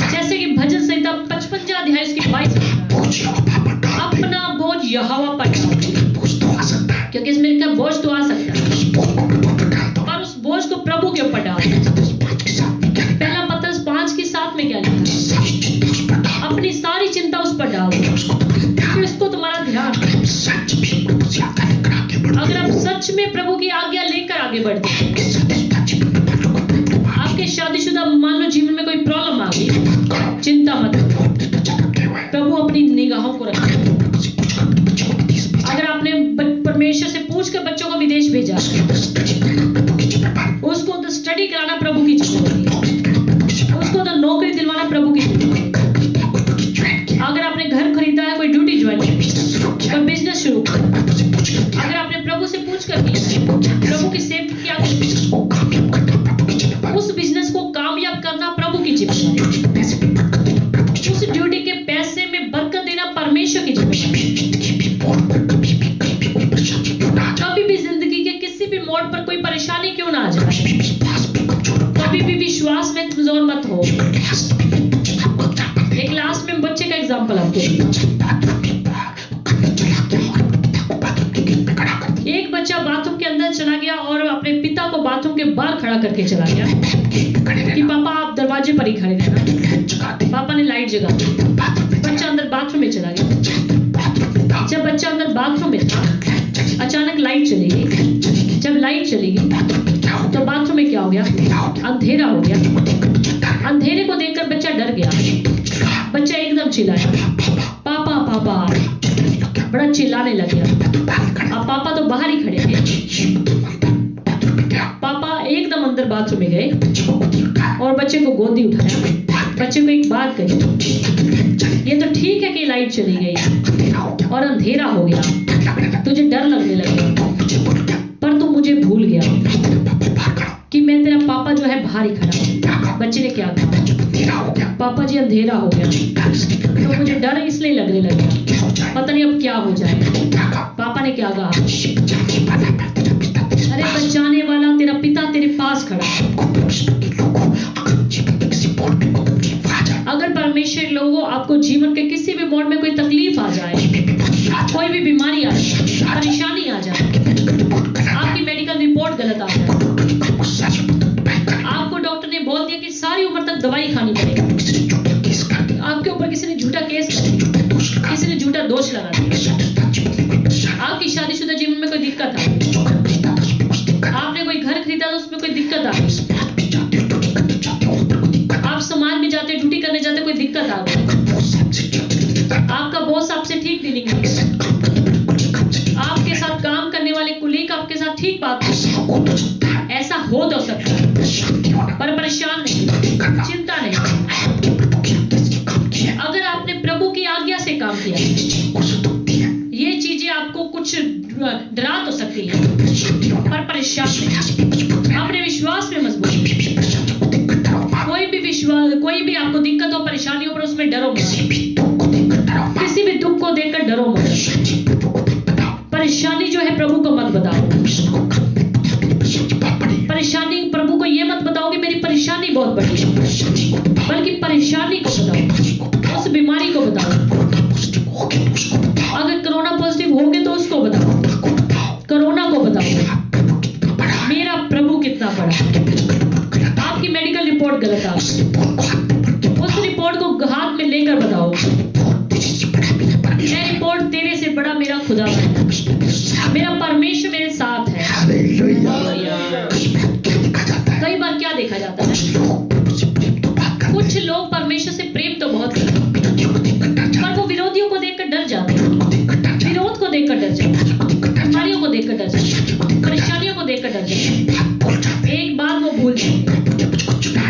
जैसे कि भजन संहिता 55 अध्याय उसकी 22 अपना बोझ यहोवा पर डाल, क्योंकि इसमें लिखा बोझ तो आ सकता है पर उस बोझ को प्रभु के ऊपर डाल। पहला पतरस 5:7 में क्या लिखा? अपनी सारी चिंता उस पर डाल, फिर उसको तुम्हारा ध्यान। अगर आप सच में प्रभु की आज्ञा लेकर आगे बढ़ते हैं, आपके शादीशुदा मान लो जीवन में कोई प्रॉब्लम आ गई, चिंता मत करो, प्रभु अपनी निगाहों को रखे। अगर आपने परमेश्वर से पूछकर बच्चों को विदेश भेजा, उसको तो स्टडी कराना प्रभु की जिम्मेदारी, उसको तो नौकरी दिलवाना प्रभु की जिम्मेदारी। अगर आपने घर खरीदा है, कोई ड्यूटी ज्वाइन की, कोई बिजनेस शुरू किया, अगर आपने प्रभु से पूछकर किया, प्रभु की सेवकी किया, उस बिजनेस को कामयाब करना प्रभु की जिम्मेदारी, उस ड्यूटी के पैसे में बरकत देना परमेश्वर की जिम्मेदारी। कभी भी जिंदगी के किसी भी मोड़ पर कोई परेशानी क्यों ना आ जाए, कभी भी विश्वास में कमजोर मत हो। एक लास्ट में बच्चे का एग्जांपल आपको, एक बच्चा बाथरूम के अंदर चला गया और अपने पिता को बाथरूम के बाहर खड़ा करके चला गया कि पापा आप दरवाजे पर ही खड़े रहना। पापा ने लाइट जगा दी, बच्चा अंदर बाथरूम में चला गया। जब बच्चा अंदर बाथरूम में था, अचानक लाइट चली गई। जब लाइट चली गई तो बाथरूम में क्या हो गया? अंधेरा हो गया। अंधेरे को देखकर बच्चा डर गया। बच्चा एकदम चिल्लाया, पापा पापा, बड़ा चिल्लाने लग गया। अब पापा तो बाहर ही खड़े थे। पापा एकदम अंदर बाथरूम में गए और बच्चे को गोदी उठाया बच्चे को एक बात कही, ये तो ठीक है कि लाइट चली गई और अंधेरा हो गया, तुझे डर लगने लगा, पर तू मुझे भूल गया कि मैं तेरा पापा जो है बाहर ही खड़ा। बच्चे ने क्या कहा, पापा जी अंधेरा हो गया तो मुझे डर इसलिए लगने लगा, पता नहीं अब क्या हो जाए। पापा ने क्या कहा, अरे बचाने वाला तेरा पिता तेरे पास खड़ा है। अगर परमेश्वर लोगों आपको जीवन के किसी भी मोड़ में कोई तकलीफ आ जाए, कोई भी बीमारी आ जाए, परेशानी आ जाए, आपकी मेडिकल रिपोर्ट गलत आ जाए, आपको डॉक्टर ने बोल दिया कि सारी उम्र तक दवाई खानी पड़ेगी, आपके ऊपर किसी ने झूठा केस, किसी ने झूठा दोष लगा दिया, आपकी शादीशुदा जीवन में कोई दिक्कत आ गई, आपने कोई घर खरीदा तो उसमें कोई दिक्कत आ गई, आप समाज में जाते ड्यूटी करने जाते कोई दिक्कत आ गई, आपका बॉस आपसे ठीक डीलिंग नहीं है, आपके साथ काम करने वाले कुलीग आपके साथ ठीक बात नहीं, ऐसा हो तो सकता है, पर परेशान नहीं, चिंता नहीं। अगर आपने प्रभु की आज्ञा से काम किया, ये चीजें आपको कुछ डरा तो सकती है, पर परेशान नहीं, अपने विश्वास में मजबूत। कोई भी आपको दिक्कत हो, परेशानी हो, पर उसमें डरो मत, किसी भी दुख को देखकर डरो मत। परेशानी जो है प्रभु को मत बताओ, परेशानी प्रभु को ये मत बताओ कि मेरी परेशानी बहुत बड़ी है, बल्कि परेशानी को बताओ, उस बीमारी को बताओ। अगर कोरोना पॉजिटिव हो गए तो उसको बताओ, कोरोना को बताओ, मेरा प्रभु कितना बड़ा है। आपकी मेडिकल रिपोर्ट गलत आ, उस रिपोर्ट को हाथ में लेकर बताओ, यह रिपोर्ट तेरे से बड़ा मेरा खुदा है, मेरा परमेश्वर मेरे साथ है। कई बार क्या देखा जाता है, कुछ लोग परमेश्वर से प्रेम तो बहुत करते हैं, पर वो विरोधियों को देखकर डर जाते हैं, विरोध को देखकर डर जाते हैं, बीमारियों को देखकर डर जाते हैं, परेशानियों को देखकर डर जाते हैं। एक बात वो भूल जाते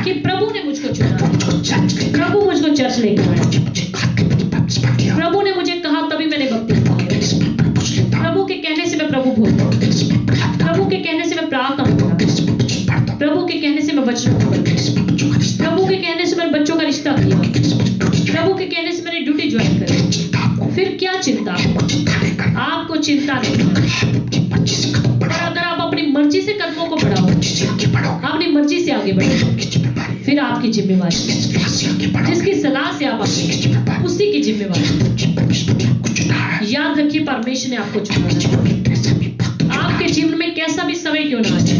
कि प्रभु ने मुझको चुना, प्रभु मुझको चर्च लेकर आया, प्रभु ने मुझे कहा तभी मैंने भक्ति की, प्रभु के कहने से मैं प्रभु भूलता, प्रभु के कहने से मैं प्रार्थना करता, प्रभु के कहने से मैं वचन पढ़ता, प्रभु के कहने से मैंने बच्चों का रिश्ता किया, प्रभु के कहने से मैंने ड्यूटी ज्वाइन करी। फिर क्या चिंता, आपको चिंता नहीं। और अगर आप अपनी मर्जी से कदमों को बढ़ाओ, अपनी मर्जी से आगे बढ़ो, फिर आपकी जिम्मेवारी, जिसकी सलाह से आप उसी की जिम्मेवारी। याद रखिए, परमेश्वर ने आपको चुना है। आपके जीवन में कैसा भी समय क्यों ना आ जाए,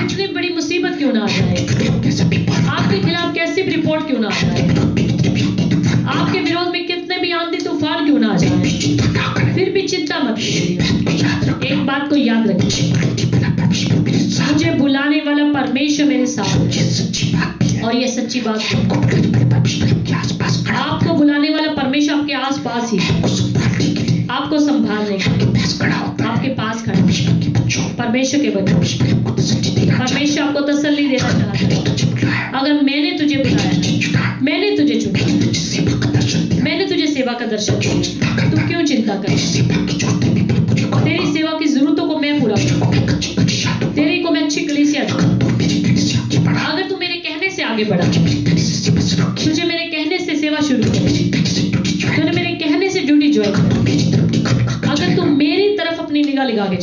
कितनी बड़ी मुसीबत क्यों ना आ जाए, आपके खिलाफ कैसी भी रिपोर्ट क्यों ना आ जाए, आपके विरोध में कितने भी आंधी तूफान क्यों ना आ जाए, फिर भी चिंता मत कीजिए। एक बात को याद रखिए, मुझे बुलाने वाला परमेश्वर मेरे साथ है, और ये सच्ची बात है। आपको बुलाने वाला परमेश्वर आपके आसपास ही, आपको संभालने का, आपके पास खड़ा परमेश्वर के बच्चों, परमेश्वर आपको तसल्ली देना चाहता है। अगर मैंने तुझे बुलाया, मैंने तुझे चुना, मैंने तुझे सेवा का दर्शन दिया, तू क्यों चिंता कर? तेरी सेवा की जरूरतों को मैं पूरा करूं, तेरी को मैं अच्छी कलीसिया दूं। अगर तू मेरे कहने से आगे बढ़ा, तुझे मेरे कहने से सेवा शुरू कर, तूने मेरे कहने से ड्यूटी ज्वाइन कर, अगर तू मेरी तरफ अपनी निगाह लगा के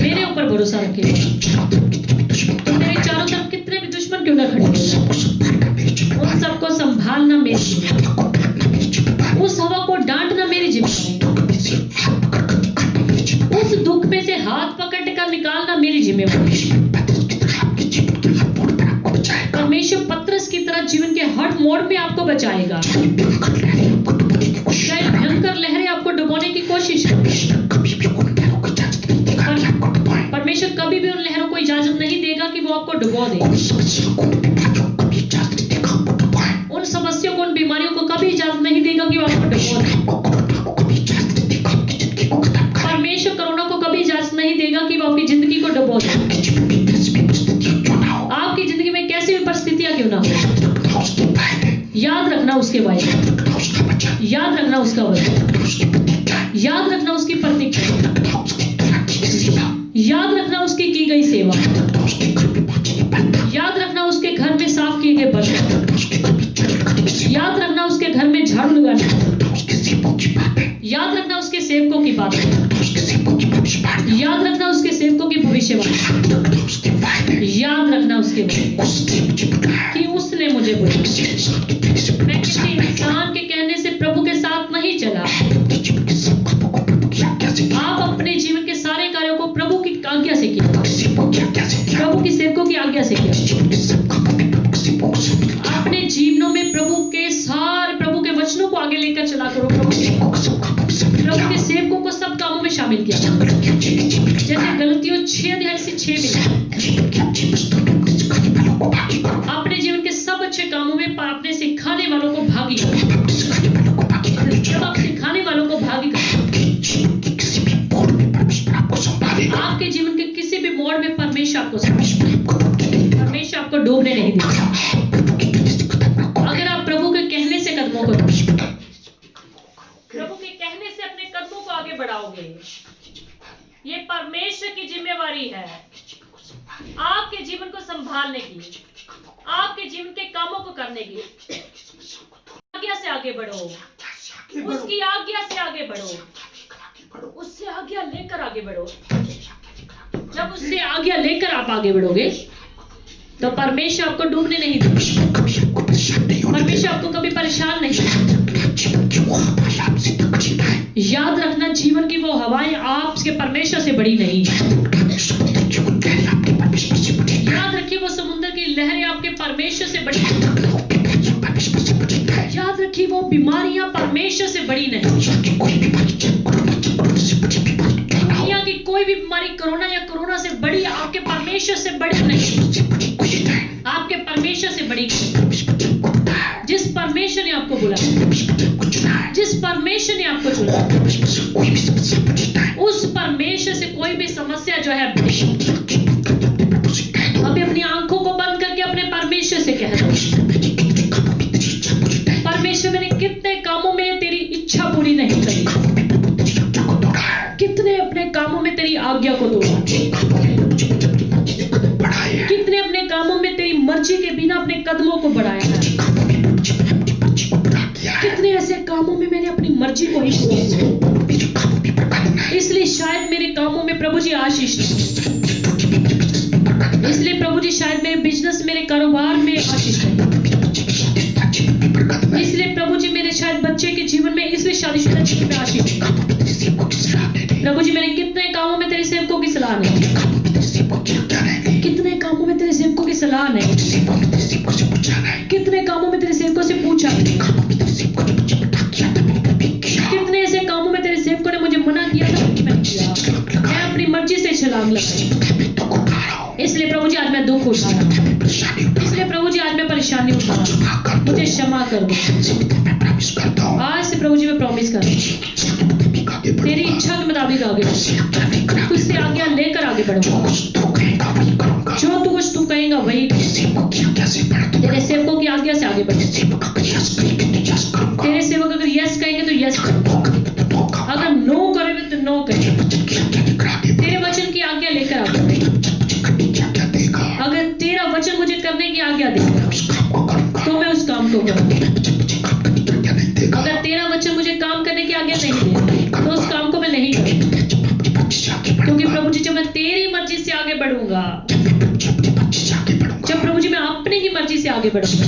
मेरे ऊपर भरोसा रखे, तो मेरे चारों तरफ कितने भी दुश्मन क्यों ना खड़े, उन सबको संभालना मेरी जिम्मेदारी, उस हवा को डांटना मेरी जिम्मेदारी, उस दुख में से हाथ पकड़ कर निकालना मेरी जिम्मेदारी। परमेश्वर पतरस की तरह जीवन के हर मोड़ में आपको बचाएगा, चाहे भयंकर लहरें आपको डुबोने की कोशिश करें, परमेश्वर कभी भी उन लहरों को इजाजत नहीं देगा कि वो आपको डुबो दे। उन समस्याओं को, उन बीमारियों को कभी इजाजत नहीं देगा कि वो आपको डुबो दे। परमेश्वर कोरोना को कभी इजाजत नहीं देगा कि वो आपकी जिंदगी को डुबो दे। आपकी जिंदगी में कैसी भी परिस्थितियां क्यों ना हो, रखना उसके वायदे, याद रखना उसका वचन, याद रखना उसकी प्रतिज्ञा, याद रखना उसकी की गई सेवा, याद रखना उसके घर में साफ किए गए बर्तन, याद रखना उसके घर में झाड़ू लगाना, याद रखना उसके सेवकों की बात, याद रखना उसके सेवकों की भविष्यवाणी, याद रखना उसके कि उसने मुझे बोला। मैं किसी इंसान के कहने से प्रभु के साथ नहीं चला। आप अपने जीवन के सारे कार्यों को प्रभु की आज्ञा से किया, प्रभु की सेवकों की आज्ञा से किया। अपने जीवनों में प्रभु के वचनों को आगे लेकर चला करो। प्रभु के सेवकों को सब कामों में शामिल किया, जैसे गलतियों 6:6 में अपने जीवन के सब अच्छे कामों में अपने सिखाने वालों को भागी करो। जब आप सिखाने वालों को भागी करो, आपके जीवन के किसी भी मोड़ में परमेश्वर आपको डूबने नहीं देगा। अगर आप प्रभु के कहने से कदमों को, प्रभु के कहने से अपने कदमों को आगे बढ़ाओगे, ये परमेश्वर की जिम्मेवारी है आपके जीवन को संभालने की, आपके जीवन के कामों को करने की। आज्ञा से आगे बढ़ो, उसकी आज्ञा से आगे बढ़ो, उससे आज्ञा लेकर आगे बढ़ो। जब उससे आज्ञा लेकर आप आगे बढ़ोगे तो परमेश्वर आपको डूबने नहीं देगा, परमेश्वर आपको कभी परेशान नहीं करेगा। याद रखना, जीवन की वो हवाएं आपके परमेश्वर से बड़ी नहीं। याद रखिए, वो समुद्र की लहरें आपके परमेश्वर से बड़ी नहीं। याद रखिए, वो बीमारियां परमेश्वर से बड़ी नहीं। दुनिया की कोई भी बीमारी कोरोना या कोरोना से बड़ी आपके परमेश्वर से बड़ी नहीं, आपके परमेश्वर से बड़ी। जिस परमेश्वर ने आपको बुलाया, जिस परमेश्वर ने आपको चुना, उस परमेश्वर से कोई भी समस्या जो है, अभी अपनी आंखों को बंद करके अपने परमेश्वर से कह दो, परमेश्वर मैंने कितने कामों में तेरी इच्छा पूरी नहीं करी, कितने अपने कामों में तेरी आज्ञा को तोड़ा, कितने अपने कामों में तेरी मर्जी के बिना अपने कदमों को बढ़ाया है, कितने ऐसे कामों में मैंने अपनी मर्जी को ही छोड़ा। इसलिए शायद मेरे कामों में प्रभु जी आशीष नहीं, इसलिए प्रभु जी शायद मेरे बिजनेस, मेरे कारोबार में आशीष नहीं, इसलिए प्रभु जी मेरे शायद बच्चे के जीवन में, इसलिए शादीशुदा जीवन में आशीष नहीं। प्रभु जी मेरे कितने कामों में तेरे सेवकों की सलाह नहीं, कितने कामों में तेरे सेवकों की सलाह नहीं, कितने कामों में तेरे सेवकों से पूछा, कितने ऐसे कामों में तेरे सेवकों ने मुझे मना किया था, मैं अपनी मर्जी से छलांग लगाई। इसलिए प्रभु जी आज मैं दुख उठा रहा हूं, इसलिए प्रभु जी आज मैं परेशानी उठा रहा हूं, मुझे क्षमा कर दो। आज से प्रभु जी मैं प्रॉमिस कर रहा हूं, तेरी इच्छा के मुताबिक आगे बढ़ूंगा, तुझसे आज्ञा लेकर आगे बढ़ूंगा, जो तू कुछ तू कहेगा वही, तेरे सेवकों की आज्ञा से आगे बढ़ूंगा। तेरे सेवक अगर यस कहेंगे तो यस करेंगे, अगर नो करेंगे तो नो करेंगे। तेरे वचन की आज्ञा लेकर आगे बढ़ेंगे। अगर तेरा वचन मुझे करने की आज्ञा देगा तो मैं उस काम को करूंगा। अगर तेरा वचन मुझे काम करने की आज्ञा नहीं देगा तो उस काम को मैं नहीं करूंगा, क्योंकि प्रभु जी जब मैं तेरी मर्जी से आगे बढ़ूंगा, जब प्रभु जी मैं अपनी ही मर्जी से आगे बढ़ूंगा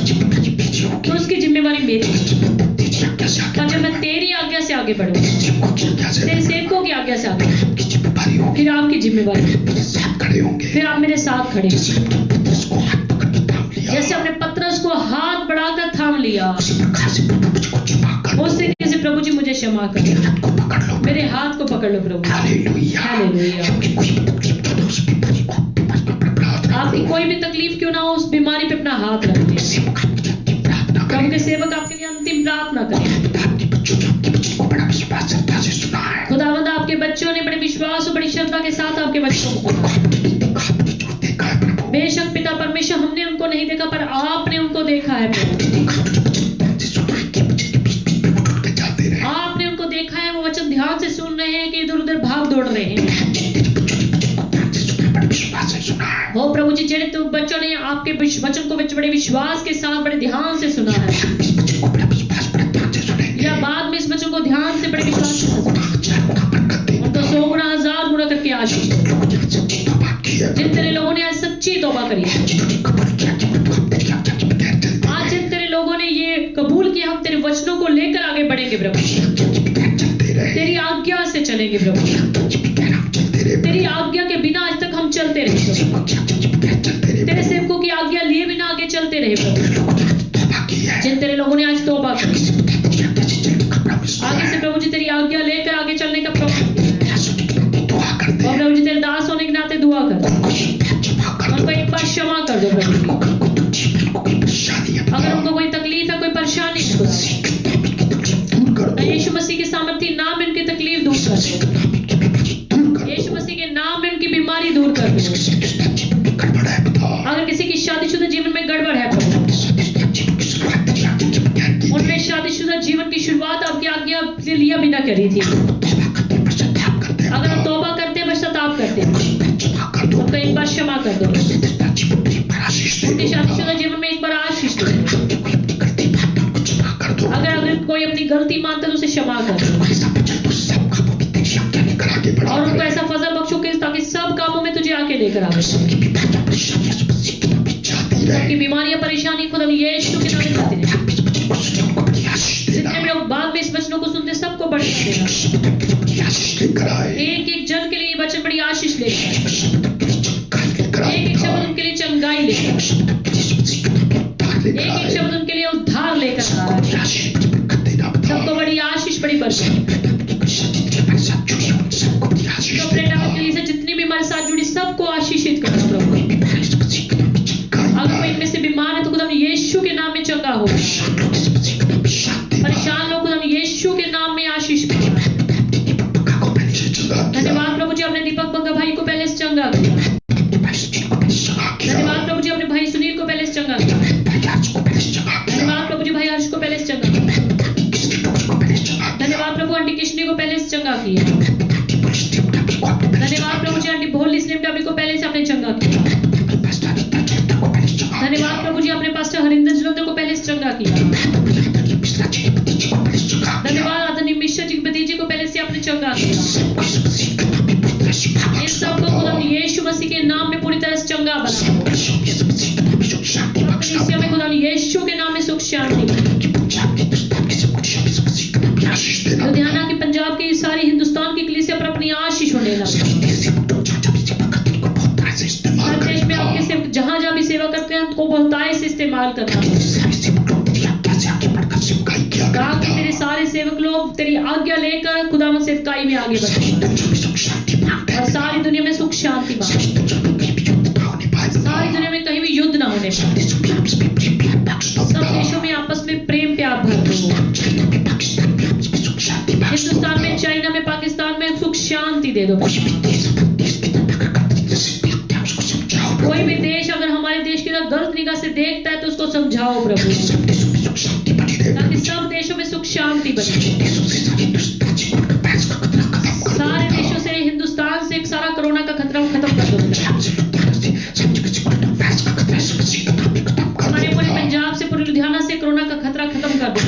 तो उसकी जिम्मेवारी मेरी, और जब मैं तेरी आज्ञा से आगे बढ़ूंगा, तेरे सेवकों की आज्ञा से आगे, फिर आपकी जिम्मेवारी, फिर आप मेरे साथ खड़े। जैसे अपने पतरस को हाथ बढ़ाकर थाम लिया, उस तरीके से प्रभु जी मुझे क्षमा कर, मेरे हाथ को पकड़ लो प्रभु। हालेलुया। आपकी कोई भी तकलीफ क्यों ना हो, उस बीमारी पे अपना हाथ रख दे। प्रभु के सेवक आपके लिए अंतिम प्रार्थना करें। खुदावंद आपके बच्चों ने बड़े विश्वास और बड़ी श्रद्धा के साथ आपके बच्चों को सुना। बेशक पिता परमेश्वर हमने उनको नहीं देखा, पर आपने उनको देखा है। जिन तो बच्चों ने आपके वचन को बड़े विश्वास के साथ बड़े ध्यान से सुना है, या बाद में इस वचन को ध्यान से बड़े विश्वास से सुना, उनको 100 गुना 1000 गुना करके आशीष दे। जिन तेरे लोगों ने आज सच्ची तौबा करी है, आज जिन तेरे लोगों ने ये कबूल किया हम तेरे वचनों को लेकर आगे बढ़ेंगे प्रभु, तेरी आज्ञा से चलेंगे प्रभु, तेरी आज्ञा के बिना आज तक हम चलते रहे प्रभु, तेरे सेवकों की आज्ञा लिए बिना आगे चलते रहे प्रभु। जिन तेरे लोगों ने आज तौबा की, आगे से प्रभु जी तेरी आज्ञा लेकर आगे चलने का और प्रभु जी तेरे दास होने के नाते दुआ कर, उनको एक बार क्षमा कर दो प्रभु। अगर उनको कोई तकलीफ है, कोई परेशानी है, यीशु मसीह के सामर्थी नाम में उनकी तकलीफ दूर कर दो, यीशु मसीह के नाम में उनकी बीमारी दूर कर दो। अगर किसी की शादीशुदा जीवन में गड़बड़ है प्रभु, उन्होंने शादीशुदा जीवन की शुरुआत आपकी आज्ञा से लिया बिना करी थी, अगर हम तौबा करते हैं, पश्चाताप करते हैं, उनको एक बार क्षमा कर दो, उनके शादीशुदा जीवन में एक बार आशीष दो। अगर कोई अपनी गलती मानता है तो उसे क्षमा कर दो और उनको ऐसा फजल बख्शो ताकि सब कामों में तुझे आके लेकर आवे। सबकी बीमारियां परेशानी खुदा यीशु के नाम में जाती रहे। जितने भी लोग बाद में इस वचनों को सुनते सबको बढ़ा देना, एक एक जन के लिए ये वचन बड़ी आशीष लेकर, एक एक शब्द उनके लिए चंगाई लेकर, एक एक शब्द उनके लिए उद्धार लेकर आ रहा है। सबको बड़ी आशीष, बड़ी बरकत। तो अपने नाम के लिए से जितनी भी हमारे साथ जुड़ी सबको आशीषित करो प्रभु। अगर कोई इनमें से बीमार है तो खुदा यीशु के नाम में चंगा हो, परेशान लोग खुदा यीशु के नाम में आशीष करो। धन्यवाद प्रभु जी, अपने दीपक बंगा भाई को पहले से चंगा किया। धन्यवाद प्रभु जी, अपने भाई सुनील को पहले से चंगा किया। धन्यवाद प्रभु जी, भाई हर्ष को पहले से चंगा किया। धन्यवाद प्रभु, आंटी किशनी को पहले से चंगा किया। धन्यवाद प्रभु जी, आंटी भोली स्लिम डाबी को पहले से आपने चंगा किया। धन्यवाद प्रभु जी, आपने पास्टर हरिंदर जलंधर को पहले से चंगा किया। धन्यवाद आदरणीय मिश्रा जी भतीजे को पहले से आपने चंगा किया। इन सबको खुदा यीशु मसीह के नाम में पूरी तरह से चंगा बना। कलीसिया में खुदा यीशु के नाम में सुख शांति। लुधियाना की, पंजाब की, सारी हिंदुस्तान की कलीसिया पर अपनी आशीष होने लगा। हर देश में आपके सेवक जहां जहां भी सेवा करते हैं उनको बहुतायत से इस्तेमाल करना। तेरे सारे सेवक लोग तेरी आज्ञा लेकर खुदावंद सेवकाई में आगे बढ़े और सारी दुनिया में सुख शांति पाए, सारी दुनिया में कहीं भी युद्ध ना होने पाए, सब देशों में आपस में प्रेम प्यार भर हो। हिंदुस्तान में, चाइना में, पाकिस्तान में सुख शांति दे दो। कोई भी देश अगर हमारे देश की तरफ गलत निगाह से देखता है तो उसको समझाओ प्रभु, ताकि सब देशों में सुख शांति बने। सारे देशों से, हिंदुस्तान से सारा कोरोना का खतरा खत्म कर दो। हमारे पूरे पंजाब से, पूरे लुधियाना से कोरोना का खतरा खत्म कर दो।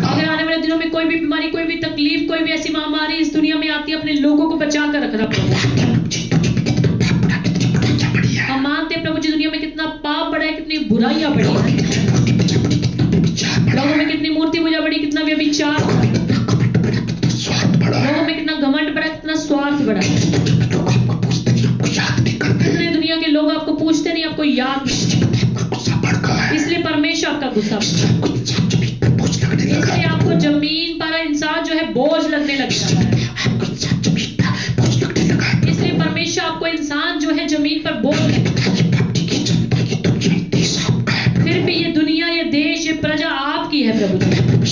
अगर आने वाले दिनों में कोई भी बीमारी, कोई भी तकलीफ, कोई भी ऐसी महामारी इस दुनिया में आती है, अपने लोगों को बचा कर रखना पड़ेगा। हम मानते प्रभु जी दुनिया में कितना पाप बढ़ा है, कितनी बुराइयां बढ़ी है, लोगों में कितनी मूर्ति पूजा बढ़ी, कितना व्यभिचार बढ़ा, लोगों में कितना घमंड बढ़ा, कितना स्वार्थ बढ़ा। कितने दुनिया के लोग आपको पूछते नहीं, आपको याद नहीं, इसलिए परमेश्वर आपका गुस्सा, इसलिए आपको जमीन पर इंसान जो है बोझ लगने लग जाता है। इसलिए परमेश्वर आपको इंसान जो है जमीन पर बोझ, फिर भी ये दुनिया, ये देश, ये प्रजा आपकी है प्रभु जी।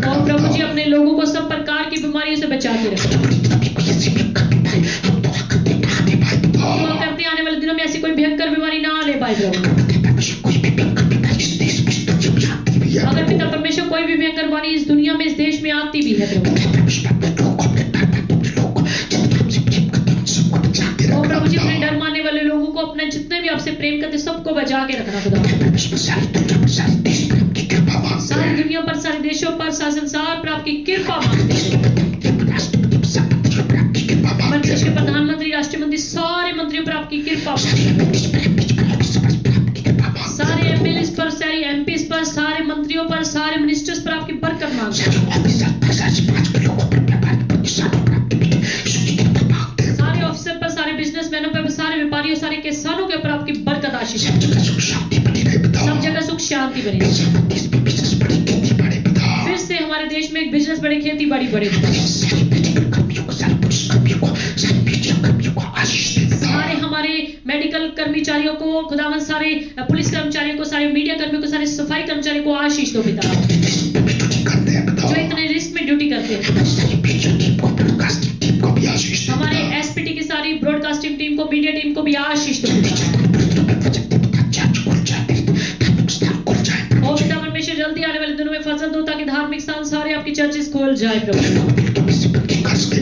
और प्रभु जी अपने लोगों को सब प्रकार की बीमारियों से बचा के रखें। करते आने वाले दिनों में ऐसी कोई भयंकर बीमारी ना आने पाए प्रभु। अगर पिता परमेश्वर कोई भी भयंकर बीमारी इस दुनिया में, इस देश में रखना खुदा। सारी दुनिया पर, सारे देशों पर, सारे संसार पर आपकी कृपा मांगते हैं। हमारे देश के प्रधानमंत्री, राष्ट्रीय मंत्री, सारे मंत्रियों पर आपकी कृपा मांगते हैं। सारे एमएलएस पर, सारे एमपीस पर, सारे मंत्रियों पर, सारे मिनिस्टर्स पर आपकी बरकत मांगते हैं। सारे ऑफिसर पर, सारे बिजनेसमैनों पर, सारे व्यापारियों, सारे किसानों के ऊपर आपकी बरकत आशीष है। सब जगह सुख शांति बनी। फिर से हमारे देश में एक बिजनेस बढ़े, खेती बाड़ी बढ़े। सारे हमारे मेडिकल कर्मचारियों को खुदावन, सारे पुलिस कर्मचारियों को, सारे मीडिया कर्मियों को, सारे सफाई कर्मचारियों को आशीष दो पिता, जो इतने रिस्क में ड्यूटी करते हैं। हमारे एसपीटी की सारी ब्रॉडकास्टिंग टीम को, मीडिया टीम को भी आशीष दो पिता। ओ पिता परमेश्वर, जल्दी आने वाले दिनों में फजल दो ताकि धार्मिक स्थान सारे आपकी चर्चेस खोल जाए प्रभु।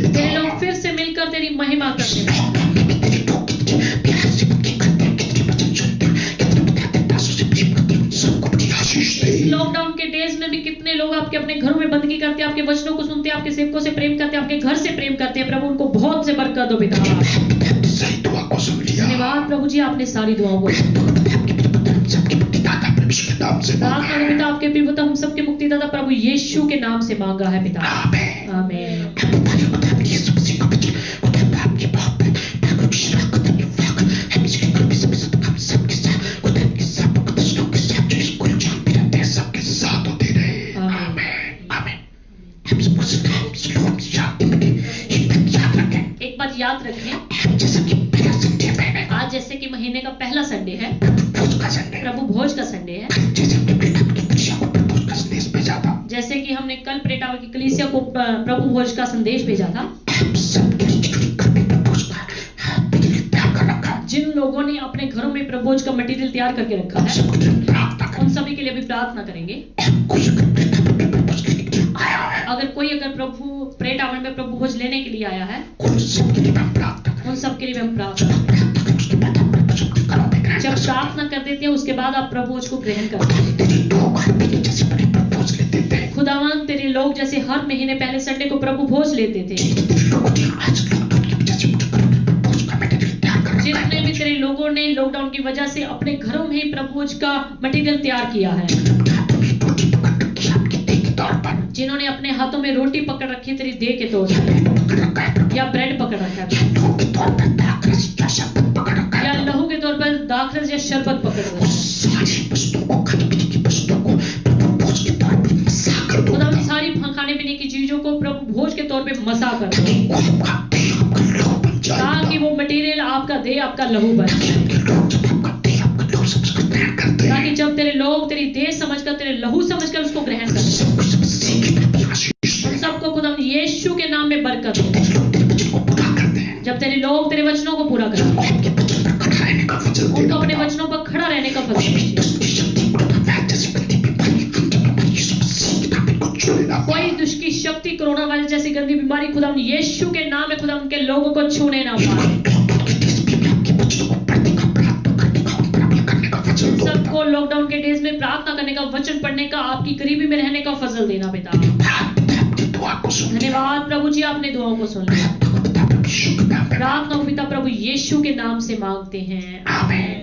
तेरे लोग फिर से मिलकर तेरी महिमा करते हैं। लॉकडाउन के डेज में भी कितने लोग आपके अपने घरों में बंदगी करते हैं, आपके वचनों को सुनते हैं, आपके सेवकों से प्रेम करते हैं, आपके घर से प्रेम करते हैं प्रभु, उनको बहुत से बरकत दो पिता। धन्यवाद प्रभु जी, आपने सारी दुआओं को पिता, आपके पिता हम सबके मुक्तिदाता प्रभु यीशु के नाम से मांगा है पिता, आमीन। एक बात याद रखें, आज जैसे कि महीने का पहला संडे है, प्रभु भोज का संडे है, जैसे कि हमने कल प्रेटावर की कलीसिया को प्रभु भोज का संदेश भेजा था। जिन लोगों ने अपने घरों में प्रभु भोज का मटेरियल तैयार करके रखा है, उन सभी के लिए भी प्रार्थना करेंगे। अगर कोई प्रभु प्रेटावर में प्रभु भोज लेने के लिए आया है, उन सब के लिए हम प्रार्थना। जब प्रार्थना कर देते हैं उसके बाद आप प्रभु भोज को ग्रहण करते हैं। खुदावन, तेरे लोग जैसे हर महीने पहले संडे को प्रभु भोज लेते थे, जितने भी तेरे लोगों ने लॉकडाउन की वजह से अपने घरों में ही प्रभु भोज का मटेरियल तैयार किया है, जिन्होंने अपने हाथों में रोटी पकड़ रखी है तेरी देह के तौर पर, या ब्रेड पकड़ रखा है, या लहू के तौर पर दाखरस या शरबत पकड़ रखा है, सारी खाने पीने की चीजों को प्रभु भोज के तौर पे मसा कर दो, ताकि वो मटेरियल आपका देह, आपका लहू बने, ताकि जब तेरे लोग तेरी देह समझकर, तेरे लहू समझकर उसको ग्रहण करें, उन सबको खुदा यीशु के नाम में बरकत हो। जब तेरे लोग तेरे वचनों को पूरा करें, उनको अपने वचनों पर खड़ा रहने का फजल। कोई दुष्ट शक्ति, कोरोना वायरस जैसी गंदी बीमारी खुदा यीशु के नाम में खुदा उनके लोगों को छूने ना पाए। सबको लॉकडाउन के डेज में प्रार्थना करने का, वचन पढ़ने का, आपकी करीबी में रहने का फजल देना पिता। धन्यवाद प्रभु जी, आपने दुआओं को सुन लिया। प्रार्थना पिता प्रभु यीशु के नाम से मांगते हैं, आमीन।